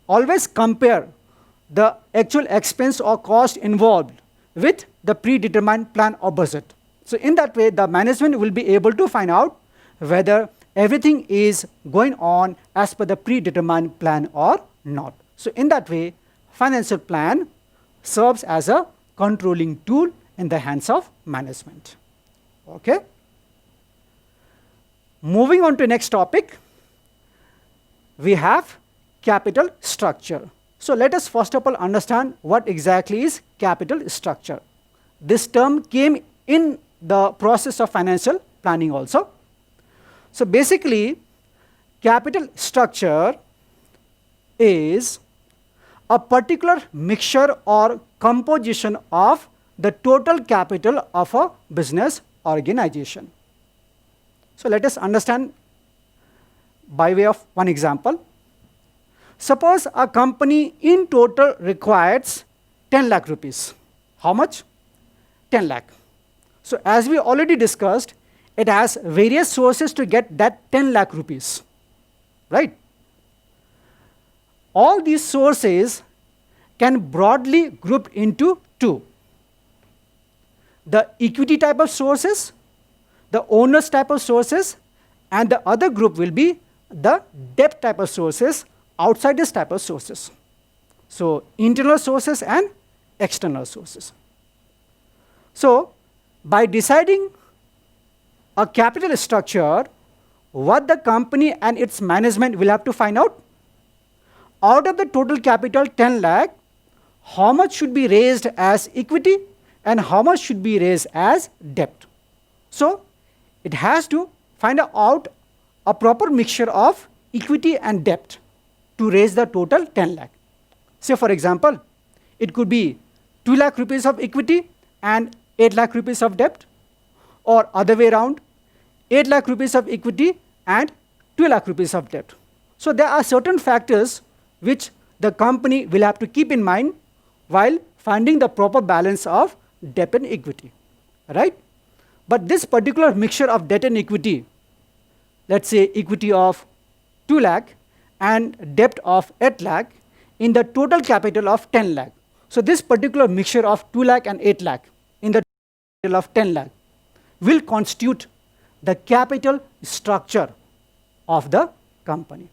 always compare the actual expense or cost involved with the predetermined plan or budget. So in that way, the management will be able to find out whether everything is going on as per the predetermined plan or not. So in that way, financial plan serves as a controlling tool in the hands of management. Okay? Moving on to next topic, we have capital structure. So let us first of all understand what exactly is capital structure. This term came in the process of financial planning also. So basically, capital structure is a particular mixture or composition of the total capital of a business organization. So let us understand by way of one example. Suppose a company in total requires 10 lakh rupees. How much? 10 lakh. So as we already discussed, it has various sources to get that 10 lakh rupees. Right? All these sources can broadly group into two. The equity type of sources, the owner's type of sources, and the other group will be the debt type of sources, outside this type of sources. So internal sources and external sources. So by deciding a capital structure, what the company and its management will have to find out of the total capital 10 lakh, how much should be raised as equity and how much should be raised as debt. So it has to find out a proper mixture of equity and debt to raise the total 10 lakh. Say for example, it could be 2 lakh rupees of equity and 8 lakh rupees of debt, or other way around, 8 lakh rupees of equity and 2 lakh rupees of debt. So there are certain factors which the company will have to keep in mind while finding the proper balance of debt and equity, right? But this particular mixture of debt and equity, let's say equity of 2 lakh and debt of 8 lakh in the total capital of 10 lakh. So this particular mixture of 2 lakh and 8 lakh in the capital of 10 lakh will constitute the capital structure of the company.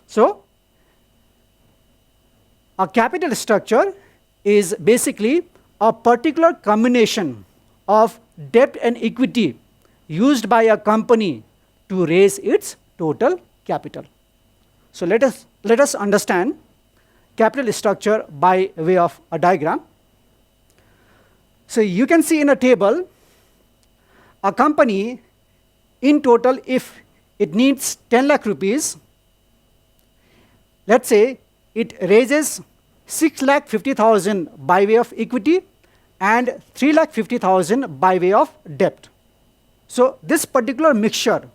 So a capital structure is basically a particular combination of debt and equity used by a company to raise its total capital. So let us understand capital structure by way of a diagram. So you can see in a table, a company in total, if it needs 10 lakh rupees, let's say it raises 6,50,000 by way of equity and 3,50,000 by way of debt. So this particular mixture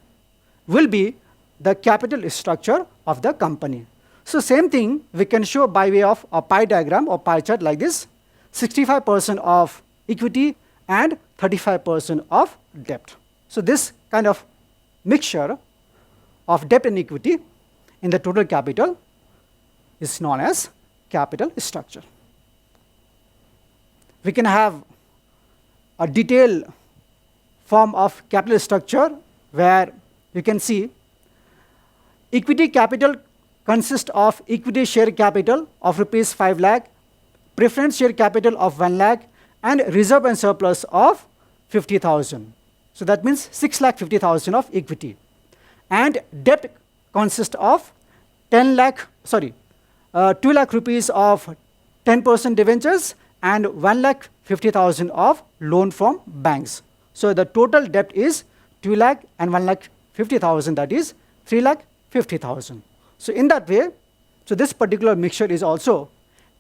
will be the capital structure of the company. So same thing we can show by way of a pie diagram or pie chart like this: 65% of equity and 35% of debt. So this kind of mixture of debt and equity in the total capital is known as capital structure. We can have a detailed form of capital structure where you can see equity capital consists of equity share capital of rupees 5 lakh, preference share capital of 1 lakh, and reserve and surplus of 50,000. So that means 6,50,000 of equity. And debt consists of 2 lakh rupees of 10% debentures and 1,50,000 of loan from banks. So the total debt is 2 lakh and 1,50,000, that is 3,50,000. So in that way, so this particular mixture is also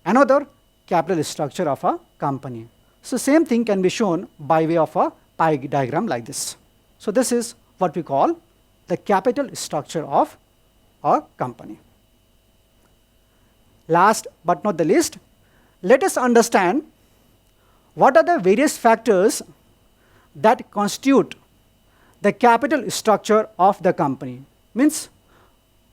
another capital structure of a company. So same thing can be shown by way of a pie diagram like this. So this is what we call the capital structure of a company. Last but not the least, let us understand what are the various factors that constitute the capital structure of the company. Means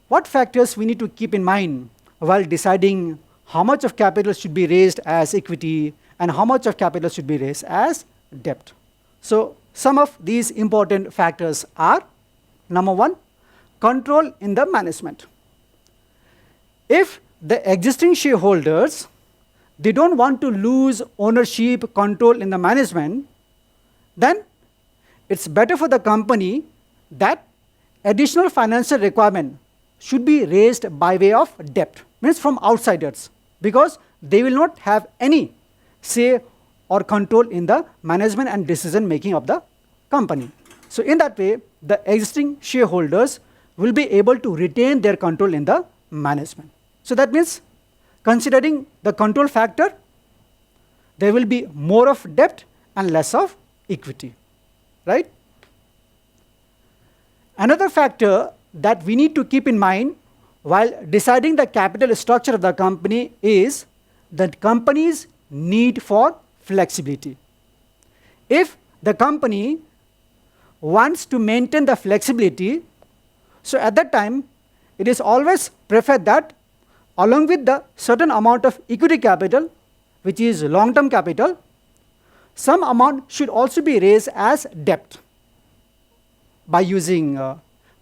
what factors we need to keep in mind while deciding how much of capital should be raised as equity and how much of capital should be raised as debt. So some of these important factors are: number one, control in the management. If the existing shareholders, they don't want to lose ownership, control in the management, then it's better for the company that additional financial requirement should be raised by way of debt, means from outsiders, because they will not have any say or control in the management and decision making of the company. So in that way, the existing shareholders will be able to retain their control in the management. So that means, considering the control factor, there will be more of debt and less of equity, right? Another factor that we need to keep in mind while deciding the capital structure of the company is the company's need for flexibility. If the company wants to maintain the flexibility, so at that time, it is always preferred that along with the certain amount of equity capital, which is long-term capital, some amount should also be raised as debt by using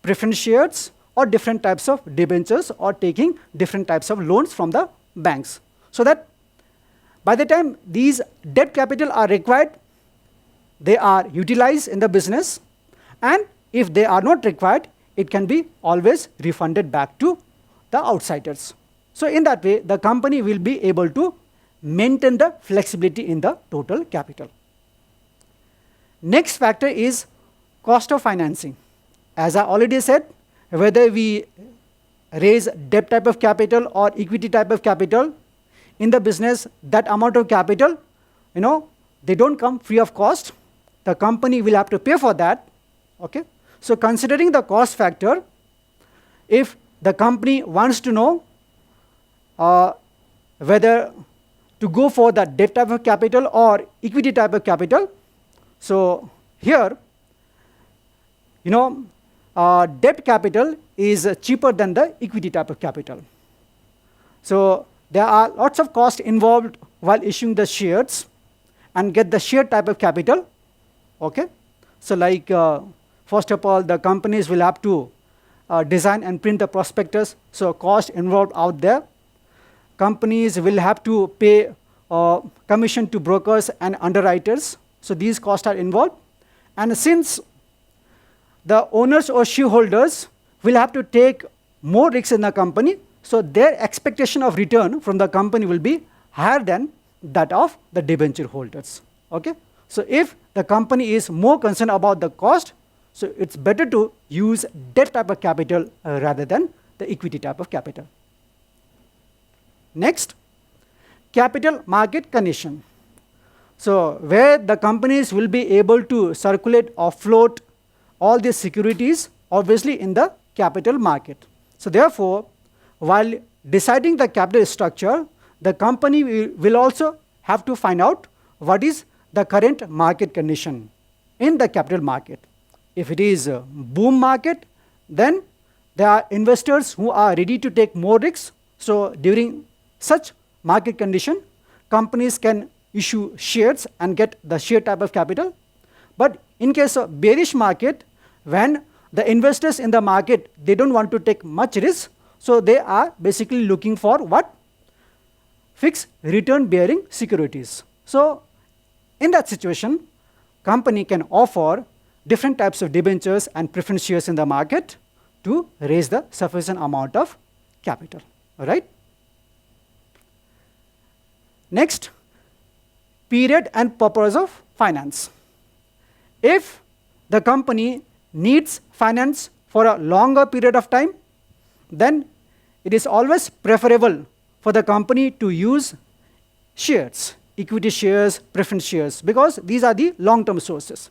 preference shares or different types of debentures or taking different types of loans from the banks. So that by the time these debt capital are required, they are utilized in the business, and if they are not required, it can be always refunded back to the outsiders. So in that way, the company will be able to maintain the flexibility in the total capital. Next factor is cost of financing. As I already said, whether we raise debt type of capital or equity type of capital in the business, that amount of capital, they don't come free of cost. The company will have to pay for that. Okay. So considering the cost factor, if the company wants to know whether to go for the debt type of capital or equity type of capital. So here, debt capital is cheaper than the equity type of capital. So there are lots of costs involved while issuing the shares and get the share type of capital. Okay, so like first of all, the companies will have to design and print the prospectus. So cost involved out there. Companies will have to pay commission to brokers and underwriters. So these costs are involved. And since the owners or shareholders will have to take more risks in the company, so their expectation of return from the company will be higher than that of the debenture holders. Okay? So if the company is more concerned about the cost, so it's better to use debt type of capital rather than the equity type of capital. Next, capital market condition. So where the companies will be able to circulate or float all these securities, obviously in the capital market. So therefore, while deciding the capital structure, the company will also have to find out what is the current market condition in the capital market. If it is a boom market, then there are investors who are ready to take more risks. So during such market condition, companies can issue shares and get the share type of capital. But in case of bearish market, when the investors in the market, they don't want to take much risk, so they are basically looking for what? Fixed return bearing securities. So in that situation, company can offer different types of debentures and preference shares in the market to raise the sufficient amount of capital. All right? Next, period and purpose of finance. If the company needs finance for a longer period of time, then it is always preferable for the company to use shares, equity shares, preference shares, because these are the long-term sources.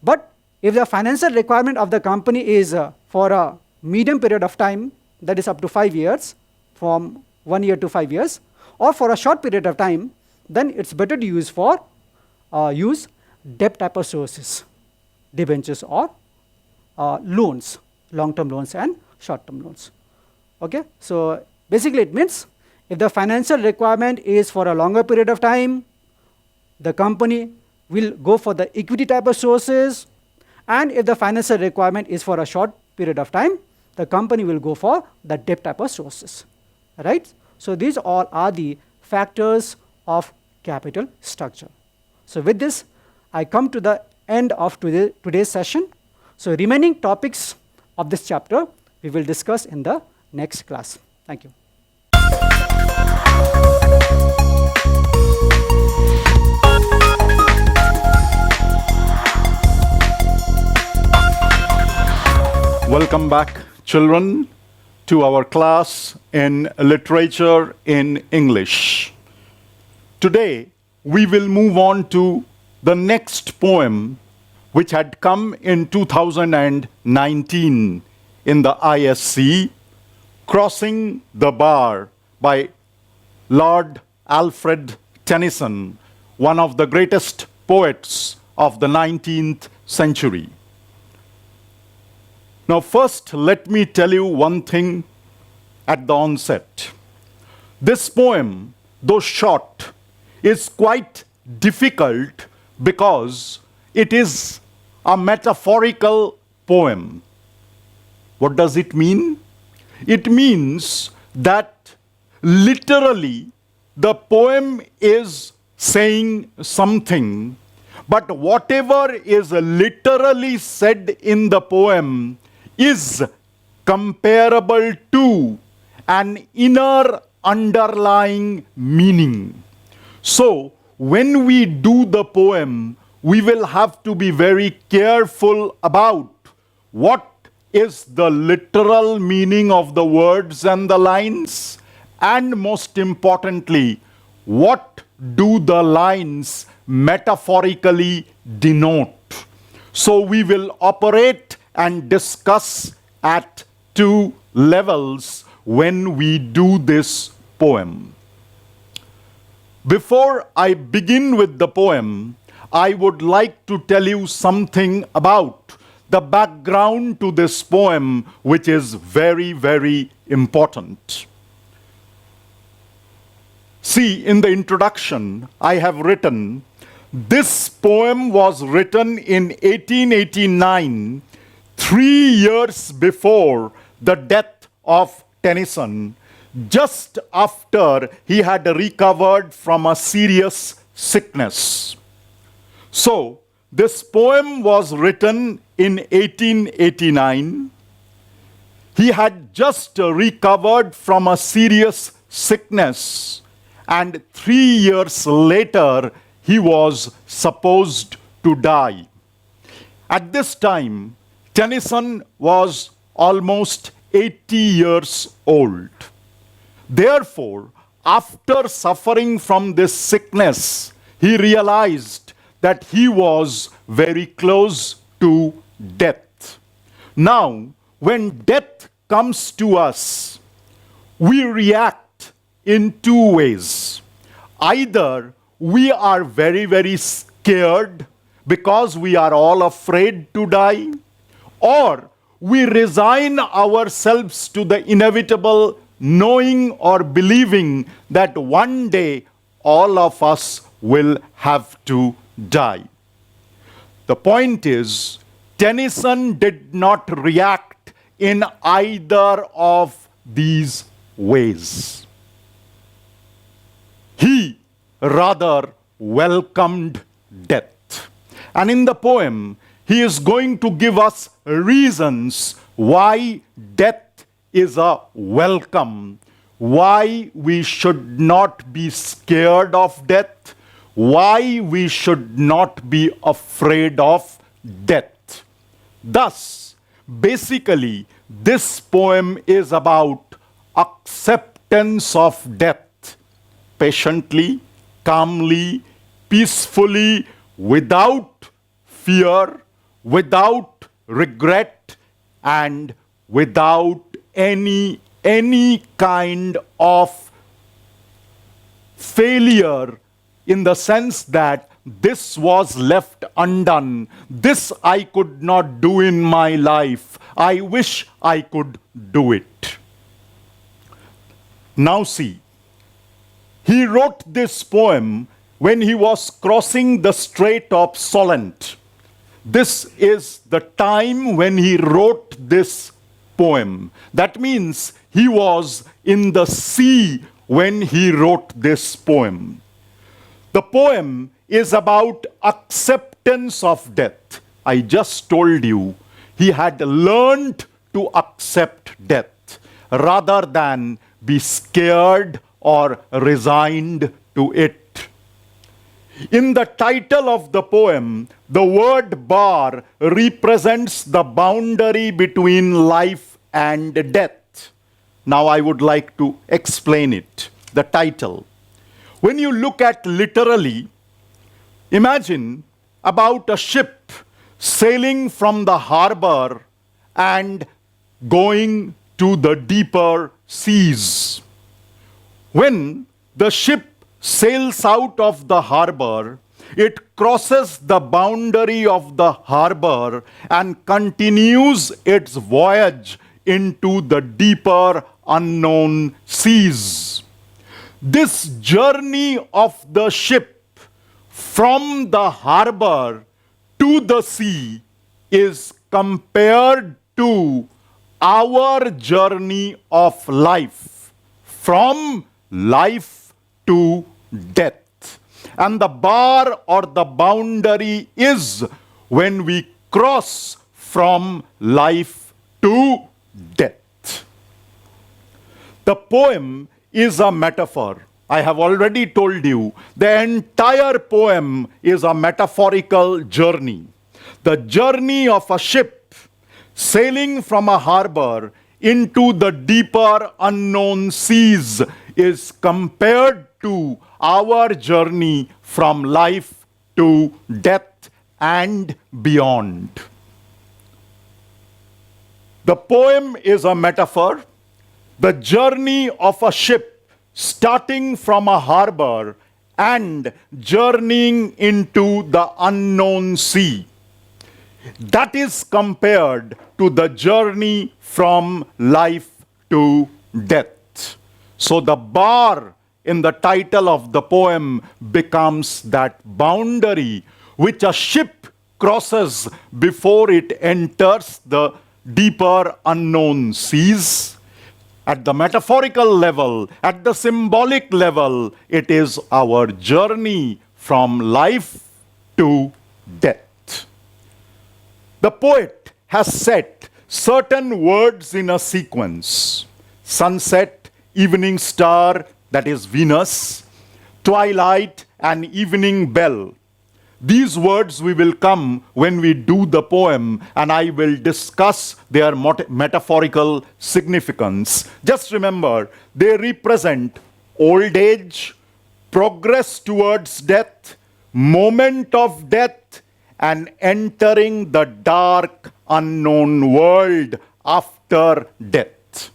But if the financial requirement of the company is for a medium period of time, that is up to 5 years, from 1 year to 5 years, or for a short period of time, then it's better to use debt type of sources, debentures or loans, long-term loans and short-term loans. Okay, so basically it means if the financial requirement is for a longer period of time, the company will go for the equity type of sources, and if the financial requirement is for a short period of time, the company will go for the debt type of sources. Right? So these all are the factors of capital structure. So with this, I come to the end of today's session. So remaining topics of this chapter, we will discuss in the next class. Thank you. Welcome back, children, to our class in literature in English. Today, we will move on to the next poem, which had come in 2019 in the ISC, Crossing the Bar by Lord Alfred Tennyson, one of the greatest poets of the 19th century. Now, first, let me tell you one thing at the onset. This poem, though short, is quite difficult because it is a metaphorical poem. What does it mean? It means that literally the poem is saying something, but whatever is literally said in the poem is comparable to an inner underlying meaning. So, when we do the poem, we will have to be very careful about what is the literal meaning of the words and the lines, and most importantly, what do the lines metaphorically denote. So we will operate and discuss at two levels when we do this poem. Before I begin with the poem, I would like to tell you something about the background to this poem, which is very, very important. See, in the introduction, I have written, this poem was written in 1889, 3 years before the death of Tennyson, just after he had recovered from a serious sickness. So, this poem was written in 1889. He had just recovered from a serious sickness, and 3 years later, he was supposed to die. At this time, Tennyson was almost 80 years old. Therefore, after suffering from this sickness, he realized that he was very close to death. Now, when death comes to us, we react in two ways. Either we are very, very scared because we are all afraid to die, or we resign ourselves to the inevitable, knowing or believing that one day all of us will have to die. The point is, Tennyson did not react in either of these ways. He rather welcomed death. And in the poem, he is going to give us reasons why death is a welcome, why we should not be scared of death, why we should not be afraid of death. Thus, basically, this poem is about acceptance of death, patiently, calmly, peacefully, without fear, without regret, and without any kind of failure, in the sense that this was left undone, this I could not do in my life, I wish I could do it. Now see, he wrote this poem when he was crossing the Strait of Solent. This is the time when he wrote this poem. That means he was in the sea when he wrote this poem. The poem is about acceptance of death. I just told you he had learned to accept death rather than be scared or resigned to it. In the title of the poem, the word bar represents the boundary between life and death. Now I would like to explain it, the title. When you look at literally, imagine about a ship sailing from the harbor and going to the deeper seas. When the ship sails out of the harbor, it crosses the boundary of the harbor and continues its voyage into the deeper unknown seas. This journey of the ship from the harbor to the sea is compared to our journey of life, from life to death. And the bar or the boundary is when we cross from life to death. The poem is a metaphor. I have already told you the entire poem is a metaphorical journey. The journey of a ship sailing from a harbor into the deeper unknown seas is compared to our journey from life to death and beyond. The poem is a metaphor. The journey of a ship starting from a harbor and journeying into the unknown sea. That is compared to the journey from life to death. So the bar in the title of the poem becomes that boundary which a ship crosses before it enters the deeper unknown seas. At the metaphorical level, at the symbolic level, it is our journey from life to death. The poet has set certain words in a sequence: sunset, evening star, that is Venus, twilight, and evening bell. These words we will come when we do the poem, and I will discuss their metaphorical significance. Just remember, they represent old age, progress towards death, moment of death, and entering the dark, unknown world after death.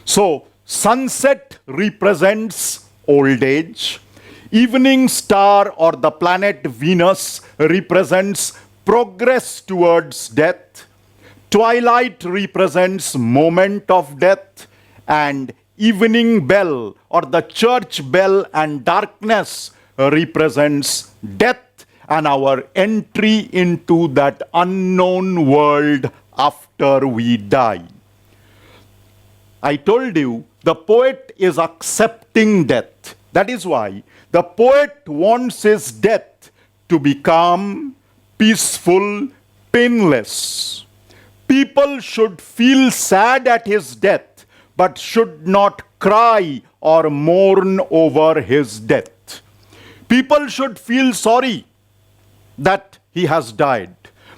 So, sunset represents old age. Evening star or the planet Venus represents progress towards death. Twilight represents moment of death. And evening bell or the church bell and darkness represents death and our entry into that unknown world after we die. I told you the poet is accepting death. That is why the poet wants his death to be calm, peaceful, painless. People should feel sad at his death, but should not cry or mourn over his death. People should feel sorry that he has died,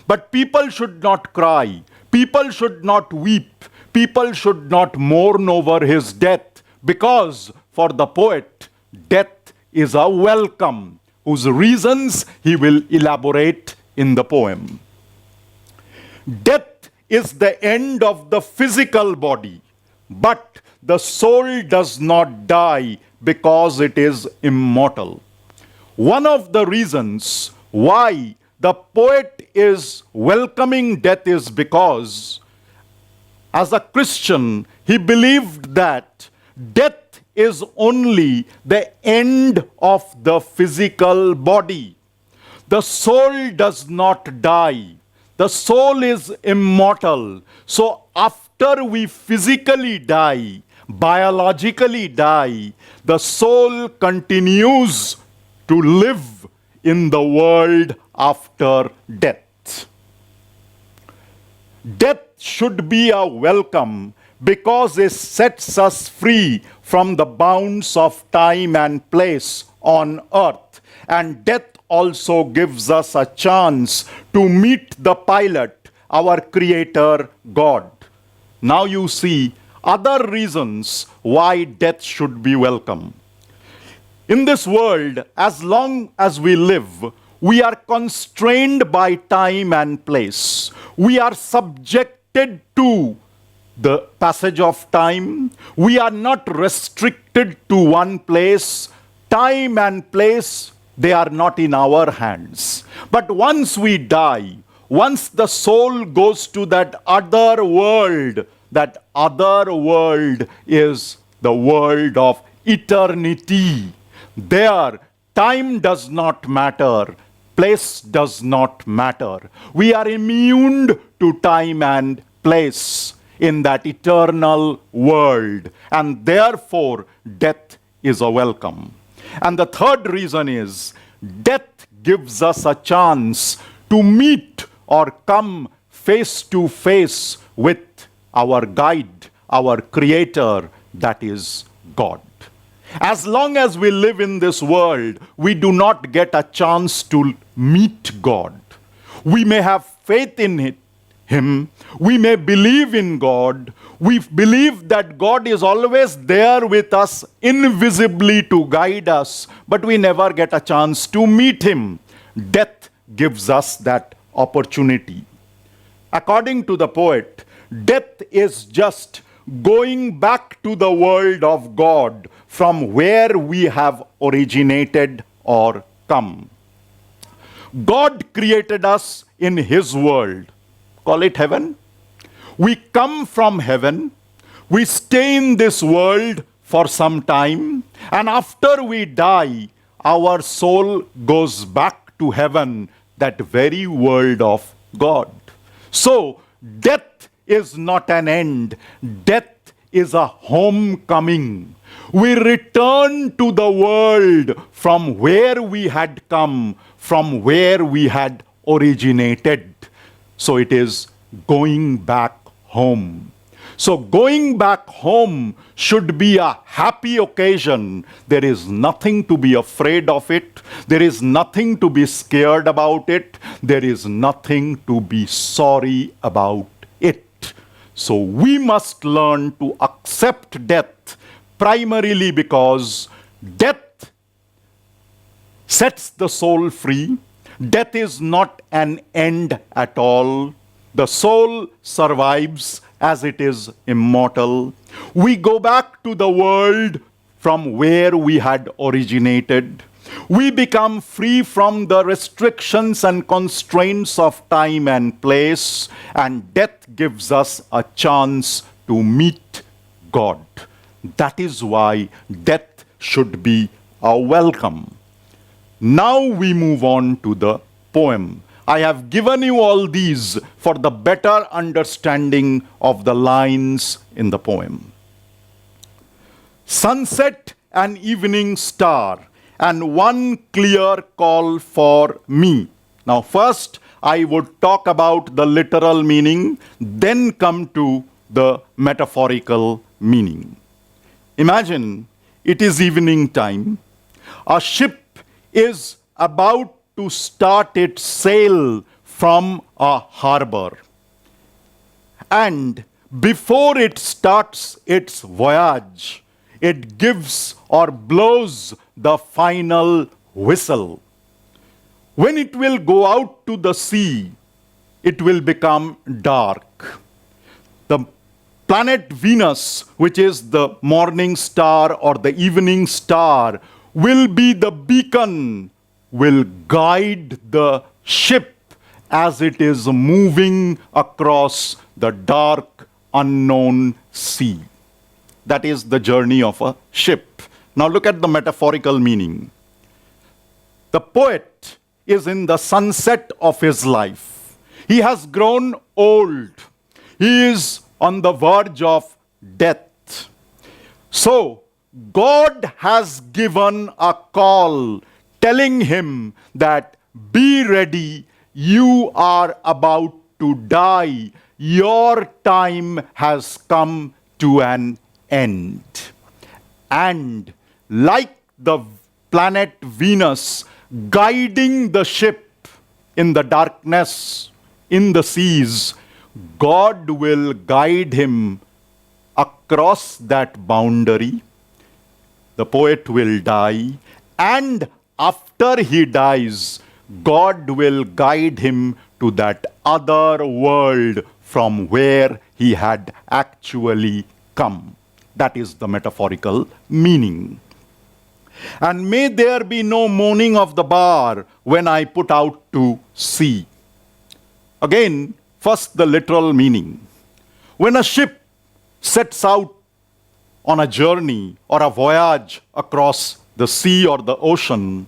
but people should not cry. People should not weep. People should not mourn over his death, because for the poet, death is a welcome, whose reasons he will elaborate in the poem. Death is the end of the physical body, but the soul does not die because it is immortal. One of the reasons why the poet is welcoming death is because, as a Christian, he believed that death is only the end of the physical body. The soul does not die. The soul is immortal. So after we physically die, biologically die, the soul continues to live in the world after death. Death should be a welcome because it sets us free from the bounds of time and place on earth. And death also gives us a chance to meet the pilot, our Creator God. Now you see other reasons why death should be welcome. In this world, as long as we live, we are constrained by time and place. We are subjected to the passage of time. We are not restricted to one place. Time and place, they are not in our hands. But once we die, once the soul goes to that other world is the world of eternity. There, time does not matter. Place does not matter. We are immune to time and place in that eternal world, and therefore death is a welcome. And the third reason is death gives us a chance to meet or come face to face with our guide, our Creator, that is God. As long as we live in this world, we do not get a chance to meet God. We may have faith in Him, we may believe in God, we believe that God is always there with us invisibly to guide us, but we never get a chance to meet Him. Death gives us that opportunity. According to the poet, death is just going back to the world of God from where we have originated or come. God created us in His world. Call it heaven. We come from heaven. We stay in this world for some time. And after we die, our soul goes back to heaven, that very world of God. So, death is not an end. Death is a homecoming. We return to the world from where we had come, from where we had originated. So it is going back home. So going back home should be a happy occasion. There is nothing to be afraid of it. There is nothing to be scared about it. There is nothing to be sorry about it. So we must learn to accept death, primarily because death sets the soul free. Death is not an end at all. The soul survives as it is immortal. We go back to the world from where we had originated. We become free from the restrictions and constraints of time and place, and death gives us a chance to meet God. That is why death should be a welcome. Now we move on to the poem. I have given you all these for the better understanding of the lines in the poem. Sunset and evening star, and one clear call for me. Now first I would talk about the literal meaning, then come to the metaphorical meaning. Imagine it is evening time. A ship is about to start its sail from a harbor. And before it starts its voyage, it gives or blows the final whistle. When it will go out to the sea, it will become dark. The planet Venus, which is the morning star or the evening star, will be the beacon, will guide the ship as it is moving across the dark, unknown sea. That is the journey of a ship. Now look at the metaphorical meaning. The poet is in the sunset of his life. He has grown old. He is on the verge of death. So, God has given a call telling him that be ready, you are about to die. Your time has come to an end. And like the planet Venus guiding the ship in the darkness, in the seas, God will guide him across that boundary. The poet will die, and after he dies, God will guide him to that other world from where he had actually come. That is the metaphorical meaning. And may there be no moaning of the bar when I put out to sea. Again, first the literal meaning. When a ship sets out on a journey or a voyage across the sea or the ocean,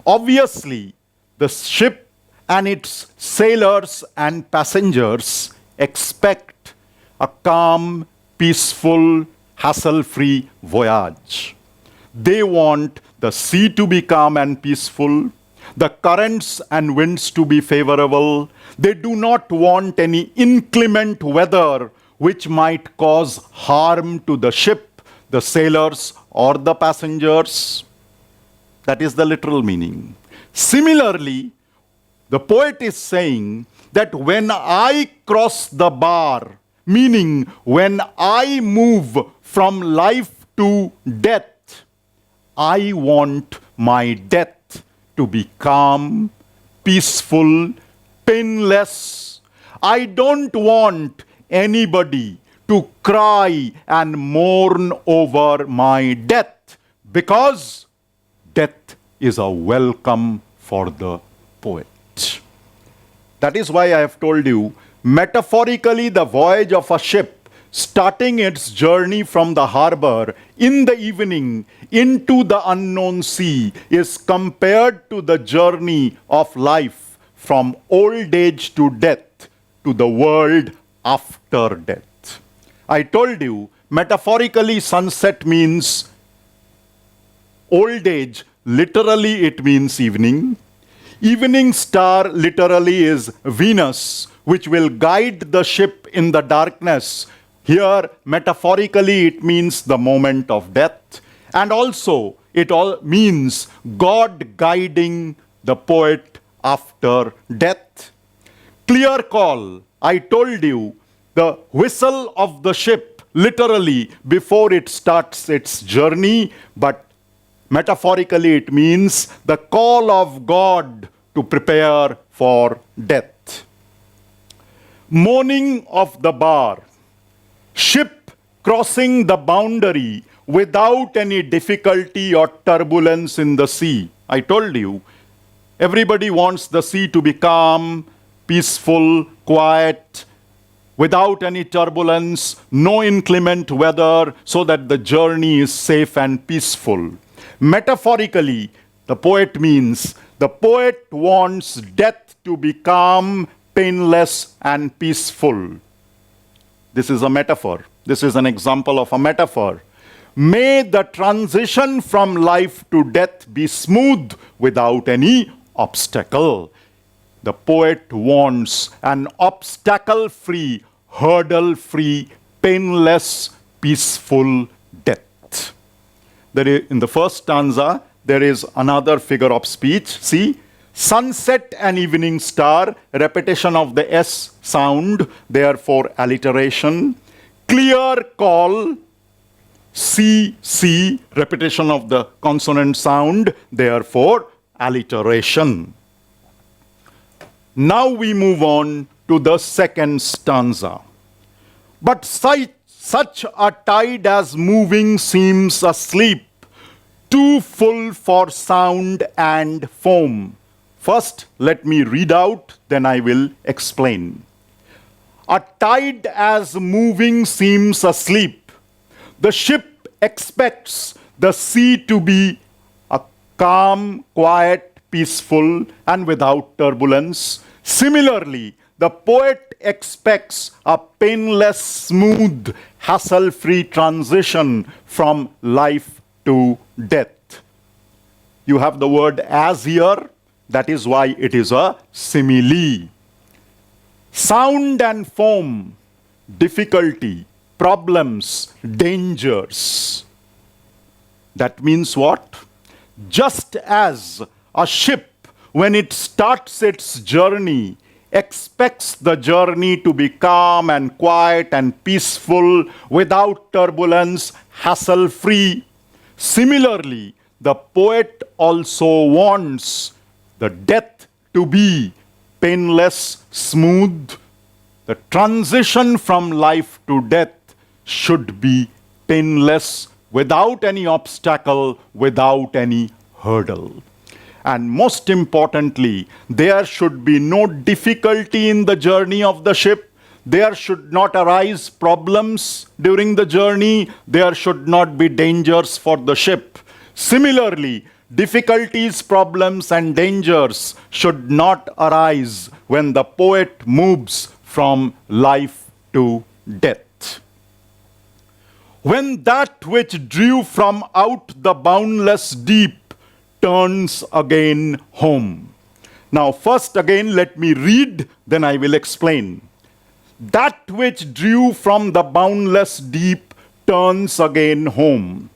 obviously the ship and its sailors and passengers expect a calm, peaceful, hassle-free voyage. They want the sea to be calm and peaceful, the currents and winds to be favorable. They do not want any inclement weather which might cause harm to the ship, the sailors, or the passengers. That is the literal meaning. Similarly, the poet is saying that when I cross the bar, meaning when I move from life to death, I want my death to be calm, peaceful, painless. I don't want anybody to cry and mourn over my death, because death is a welcome for the poet. That is why I have told you, metaphorically, the voyage of a ship starting its journey from the harbor in the evening into the unknown sea is compared to the journey of life from old age to death to the world after death. I told you, metaphorically, sunset means old age, literally it means evening. Evening star literally is Venus, which will guide the ship in the darkness. Here, metaphorically, it means the moment of death. And also, it all means God guiding the poet after death. Clear call. I told you, the whistle of the ship, literally, before it starts its journey, but metaphorically, it means the call of God to prepare for death. Moaning of the bar. Ship crossing the boundary without any difficulty or turbulence in the sea. I told you, everybody wants the sea to be calm, peaceful, quiet, without any turbulence, no inclement weather, so that the journey is safe and peaceful. Metaphorically, the poet means the poet wants death to be calm, painless, and peaceful. This is a metaphor. This is an example of a metaphor. May the transition from life to death be smooth without any obstacle. The poet wants an obstacle-free, hurdle-free, painless, peaceful death. In the first stanza, there is another figure of speech. See, sunset and evening star, repetition of the S sound, therefore alliteration. Clear call, C, C, repetition of the consonant sound, therefore alliteration. Now we move on to the second stanza. But such a tide as moving seems asleep, too full for sound and foam. First, let me read out, then I will explain. A tide as moving seems asleep. The ship expects the sea to be a calm, quiet, peaceful, and without turbulence. Similarly, the poet expects a painless, smooth, hassle-free transition from life to death. You have the word as here. That is why it is a simile. Sound and foam, difficulty, problems, dangers. That means what? Just as a ship, when it starts its journey, expects the journey to be calm and quiet and peaceful, without turbulence, hassle-free. Similarly, the poet also wants the death to be painless, smooth. The transition from life to death should be painless, without any obstacle, without any hurdle. And most importantly, there should be no difficulty in the journey of the ship. There should not arise problems during the journey. There should not be dangers for the ship. Similarly, difficulties, problems, and dangers should not arise when the poet moves from life to death. When that which drew from out the boundless deep turns again home. Now, first again, let me read, then I will explain. That which drew from the boundless deep turns again home.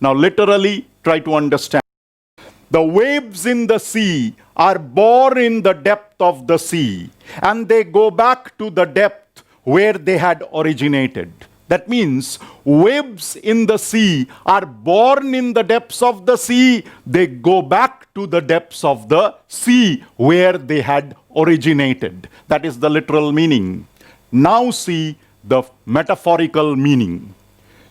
Now, literally, try to understand. The waves in the sea are born in the depth of the sea, and they go back to the depth where they had originated. That means waves in the sea are born in the depths of the sea. They go back to the depths of the sea where they had originated. That is the literal meaning. Now see the metaphorical meaning.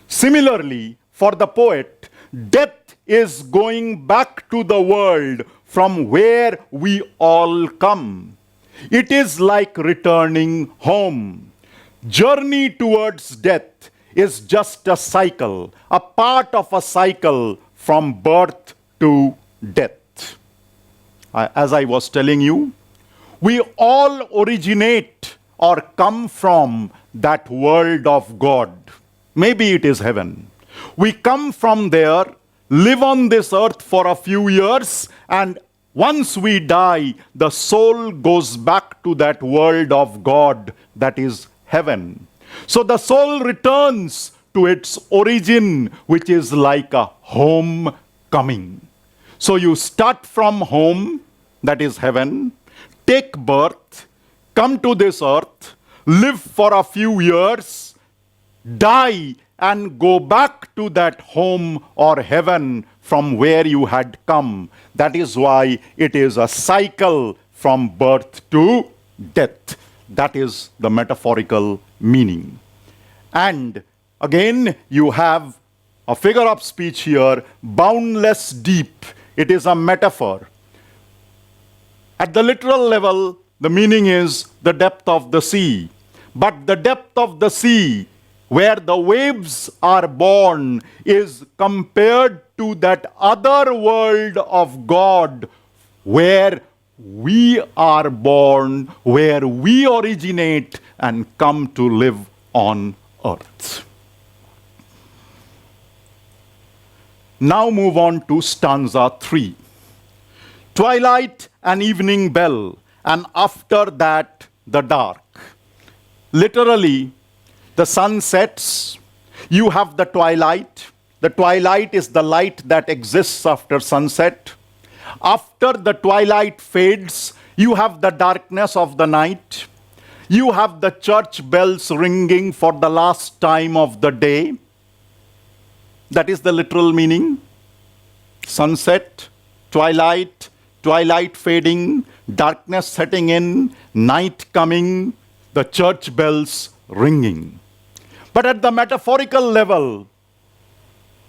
Similarly, for the poet, death is going back to the world from where we all come. It is like returning home. Journey towards death is just a cycle, a part of a cycle from birth to death. As I was telling you, we all originate or come from that world of God. Maybe it is heaven. We come from there, live on this earth for a few years, and once we die, the soul goes back to that world of God that is heaven. So the soul returns to its origin, which is like a homecoming. So you start from home, that is heaven, take birth, come to this earth, live for a few years, die, and go back to that home or heaven from where you had come. That is why it is a cycle from birth to death. That is the metaphorical meaning. And again, you have a figure of speech here, boundless deep. It is a metaphor. At the literal level, the meaning is the depth of the sea. But the depth of the sea, where the waves are born, is compared to that other world of God where we are born, where we originate and come to live on earth. Now move on to stanza 3. Twilight and evening bell, and after that the dark. Literally, the sun sets, you have the twilight. The twilight is the light that exists after sunset. After the twilight fades, you have the darkness of the night. You have the church bells ringing for the last time of the day. That is the literal meaning. Sunset, twilight, twilight fading, darkness setting in, night coming, the church bells ringing. But at the metaphorical level,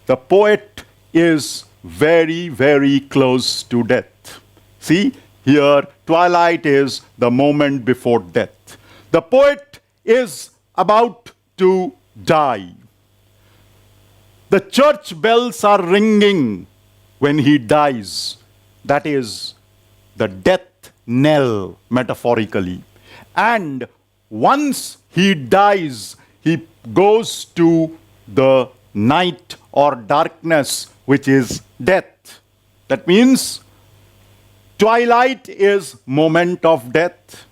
the poet is very, very close to death. See, here, twilight is the moment before death. The poet is about to die. The church bells are ringing when he dies. That is the death knell, metaphorically. And once he dies, he goes to the night or darkness, which is death. That means twilight is moment of death.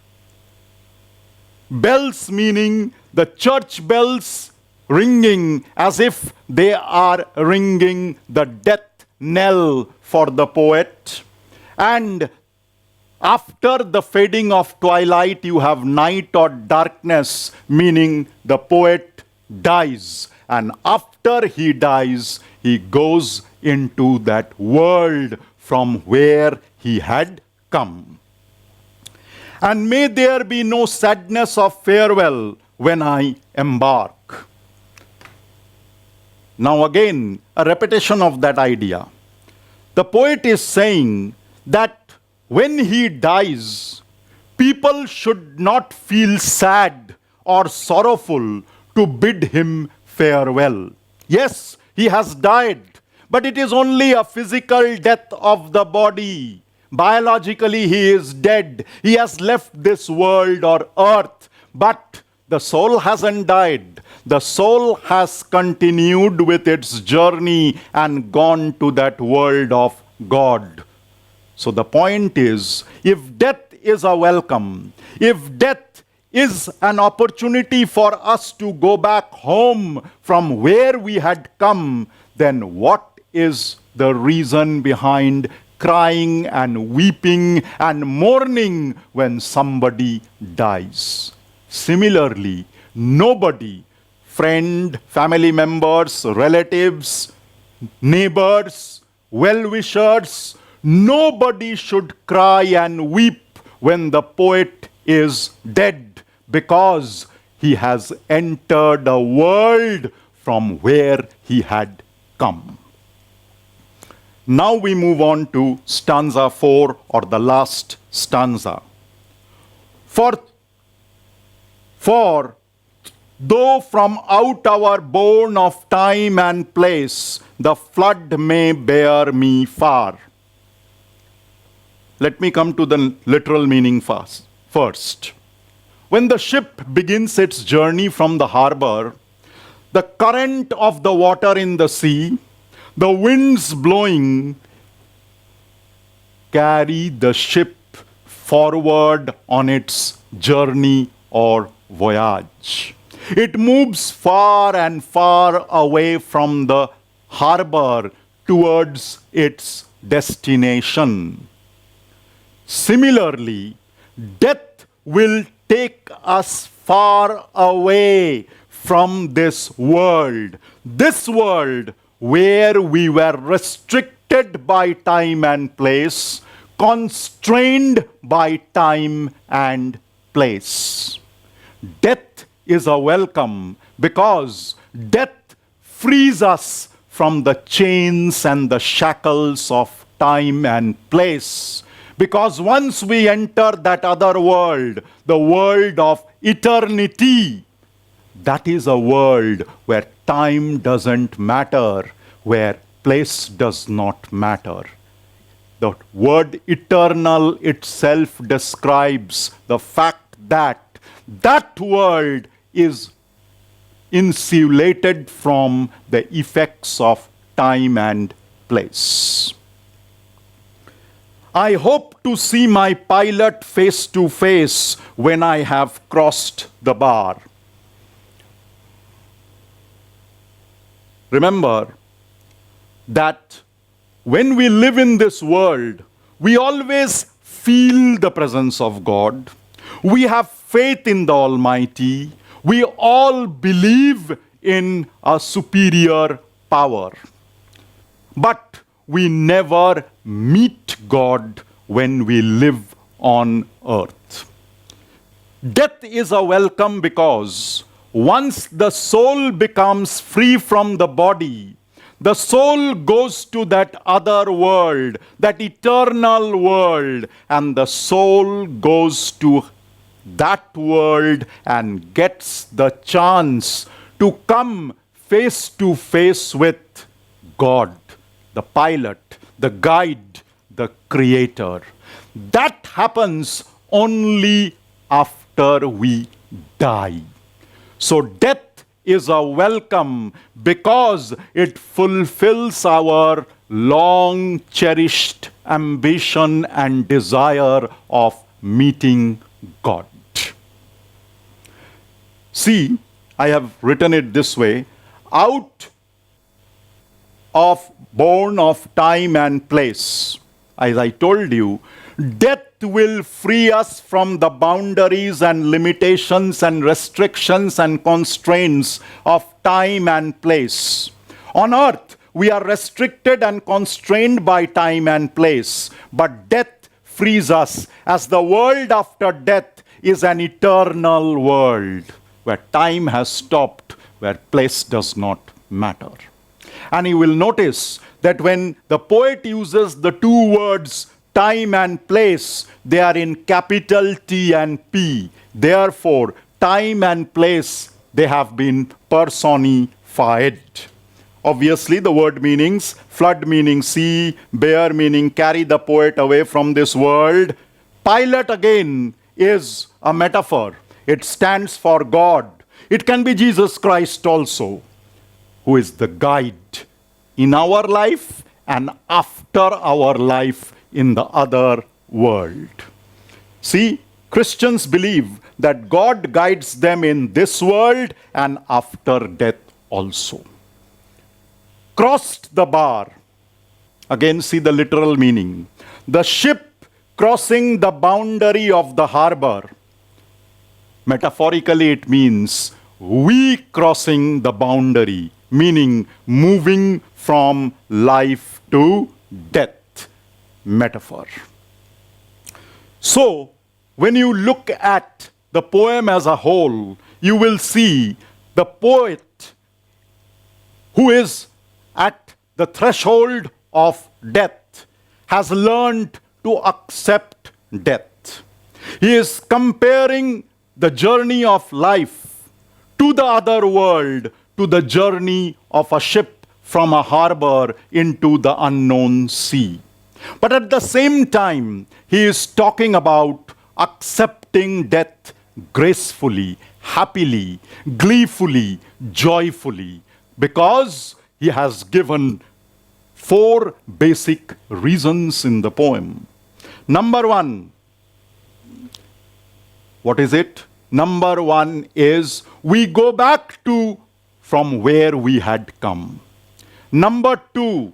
Bells meaning the church bells ringing as if they are ringing the death knell for the poet. And after the fading of twilight, you have night or darkness, meaning the poet dies. And after he dies, he goes into that world from where he had come. And may there be no sadness of farewell when I embark. Now again, a repetition of that idea. The poet is saying that when he dies, people should not feel sad or sorrowful to bid him farewell. Yes, he has died, but it is only a physical death of the body. Biologically, he is dead. He has left this world or earth, but the soul hasn't died. The soul has continued with its journey and gone to that world of God. So the point is, if death is a welcome, if death is an opportunity for us to go back home from where we had come, then what is the reason behind crying and weeping and mourning when somebody dies? Similarly, nobody, friend, family members, relatives, neighbors, well-wishers, nobody should cry and weep when the poet is dead, because he has entered a world from where he had come. Now we move on to stanza 4, or the last stanza. For though from out our bourne of time and place, the flood may bear me far. Let me come to the literal meaning first. When the ship begins its journey from the harbor, the current of the water in the sea, the winds blowing, carry the ship forward on its journey or voyage. It moves far and far away from the harbor towards its destination. Similarly, death will take us far away from this world where we were restricted by time and place, constrained by time and place. Death is a welcome because death frees us from the chains and the shackles of time and place. Because once we enter that other world, the world of eternity, that is a world where time doesn't matter, where place does not matter. The word eternal itself describes the fact that that world is insulated from the effects of time and place. I hope to see my pilot face to face when I have crossed the bar. Remember that when we live in this world, we always feel the presence of God. We have faith in the Almighty. We all believe in a superior power. But we never meet God when we live on earth. Death is a welcome because once the soul becomes free from the body, the soul goes to that other world, that eternal world, and the soul goes to that world and gets the chance to come face to face with God, the pilot, the guide, the creator. That happens only after we die. So death is a welcome because it fulfills our long cherished ambition and desire of meeting God. See, I have written it this way: out of born of time and place. As I told you, death will free us from the boundaries and limitations and restrictions and constraints of time and place. On earth, we are restricted and constrained by time and place, but death frees us, as the world after death is an eternal world where time has stopped, where place does not matter. And you will notice that when the poet uses the two words time and place, they are in capital T and P. Therefore, time and place, they have been personified. Obviously, the word meanings, flood meaning sea, bear meaning carry the poet away from this world. Pilot again is a metaphor. It stands for God. It can be Jesus Christ also, who is the guide in our life and after our life in the other world. See, Christians believe that God guides them in this world and after death also. Crossed the bar. Again, see the literal meaning. The ship crossing the boundary of the harbor. Metaphorically, it means we crossing the boundary, meaning moving from life to death. Metaphor. So, when you look at the poem as a whole, you will see the poet who is at the threshold of death has learned to accept death. He is comparing the journey of life to the other world, to the journey of a ship from a harbor into the unknown sea. But at the same time, he is talking about accepting death gracefully, happily, gleefully, joyfully, because he has given 4 basic reasons in the poem. Number 1, what is it? Number 1 is we go back to from where we had come. Number 2,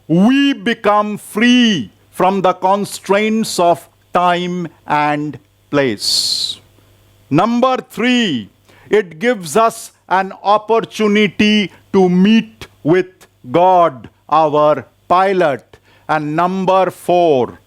we become free from the constraints of time and place. Number 3, it gives us an opportunity to meet with God, our pilot. And number 4,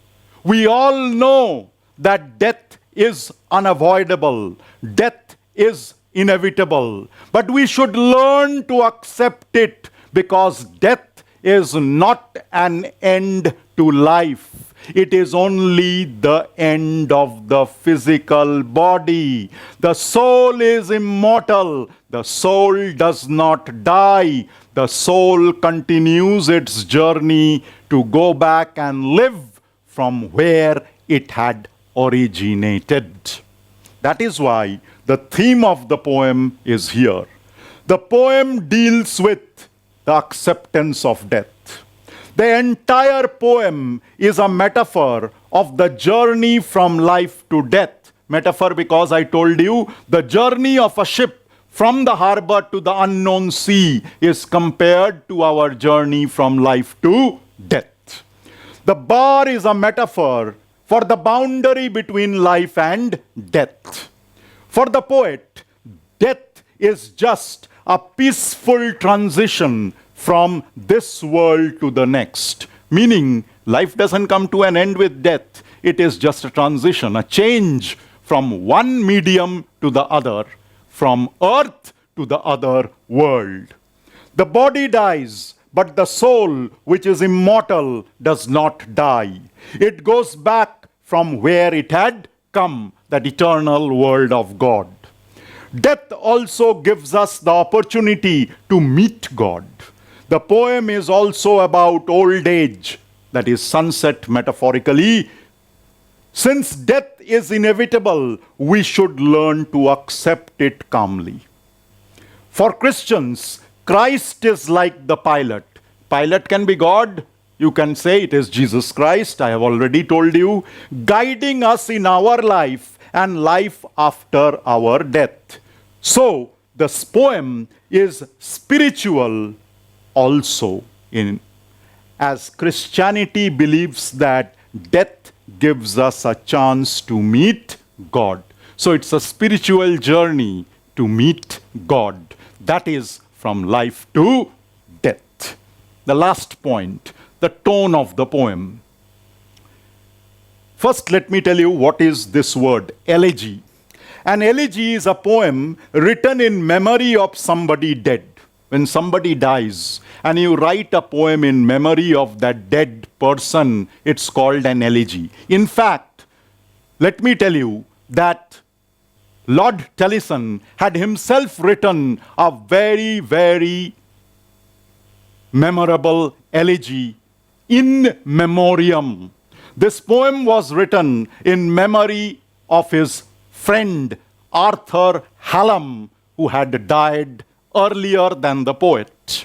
we all know that death is unavoidable, death is inevitable, but we should learn to accept it, because death is not an end to life. It is only the end of the physical body. The soul is immortal. The soul does not die. The soul continues its journey to go back and live from where it had originated. That is why the theme of the poem is here. The poem deals with the acceptance of death. The entire poem is a metaphor of the journey from life to death. Metaphor because I told you the journey of a ship from the harbor to the unknown sea is compared to our journey from life to death. The bar is a metaphor for the boundary between life and death. For the poet, death is just a peaceful transition from this world to the next. Meaning, life doesn't come to an end with death. It is just a transition, a change from one medium to the other, from earth to the other world. The body dies, but the soul, which is immortal, does not die. It goes back from where it had come, that eternal world of God. Death also gives us the opportunity to meet God. The poem is also about old age, that is sunset metaphorically. Since death is inevitable, we should learn to accept it calmly. For Christians, Christ is like the pilot. Pilot can be God. You can say it is Jesus Christ, I have already told you, guiding us in our life and life after our death. So, this poem is spiritual also, as Christianity believes that death gives us a chance to meet God. So it's a spiritual journey to meet God. That is from life to death. The last point, the tone of the poem. First, let me tell you what is this word, elegy. An elegy is a poem written in memory of somebody dead. When somebody dies and you write a poem in memory of that dead person, it's called an elegy. In fact, let me tell you that Lord Tennyson had himself written a very, very memorable elegy, In Memoriam. This poem was written in memory of his friend Arthur Hallam, who had died earlier than the poet.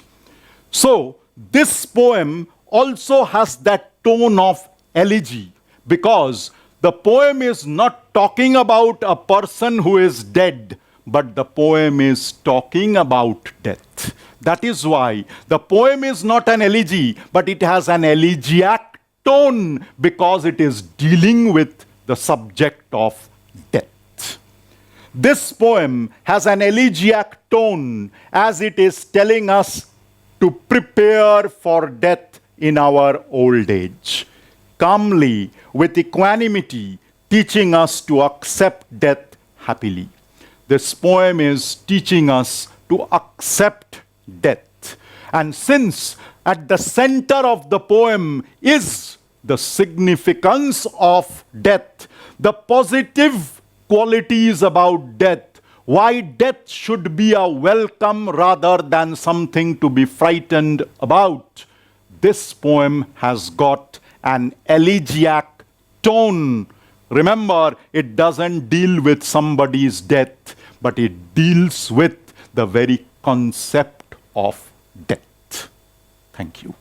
So, this poem also has that tone of elegy, because the poem is not talking about a person who is dead, but the poem is talking about death. That is why the poem is not an elegy, but it has an elegiac tone, because it is dealing with the subject of death. This poem has an elegiac tone, as it is telling us to prepare for death in our old age. Calmly, with equanimity, teaching us to accept death happily. This poem is teaching us to accept death. And since at the center of the poem is the significance of death, the positive qualities about death, why death should be a welcome rather than something to be frightened about. This poem has got an elegiac tone. Remember, it doesn't deal with somebody's death, but it deals with the very concept of death. Thank you.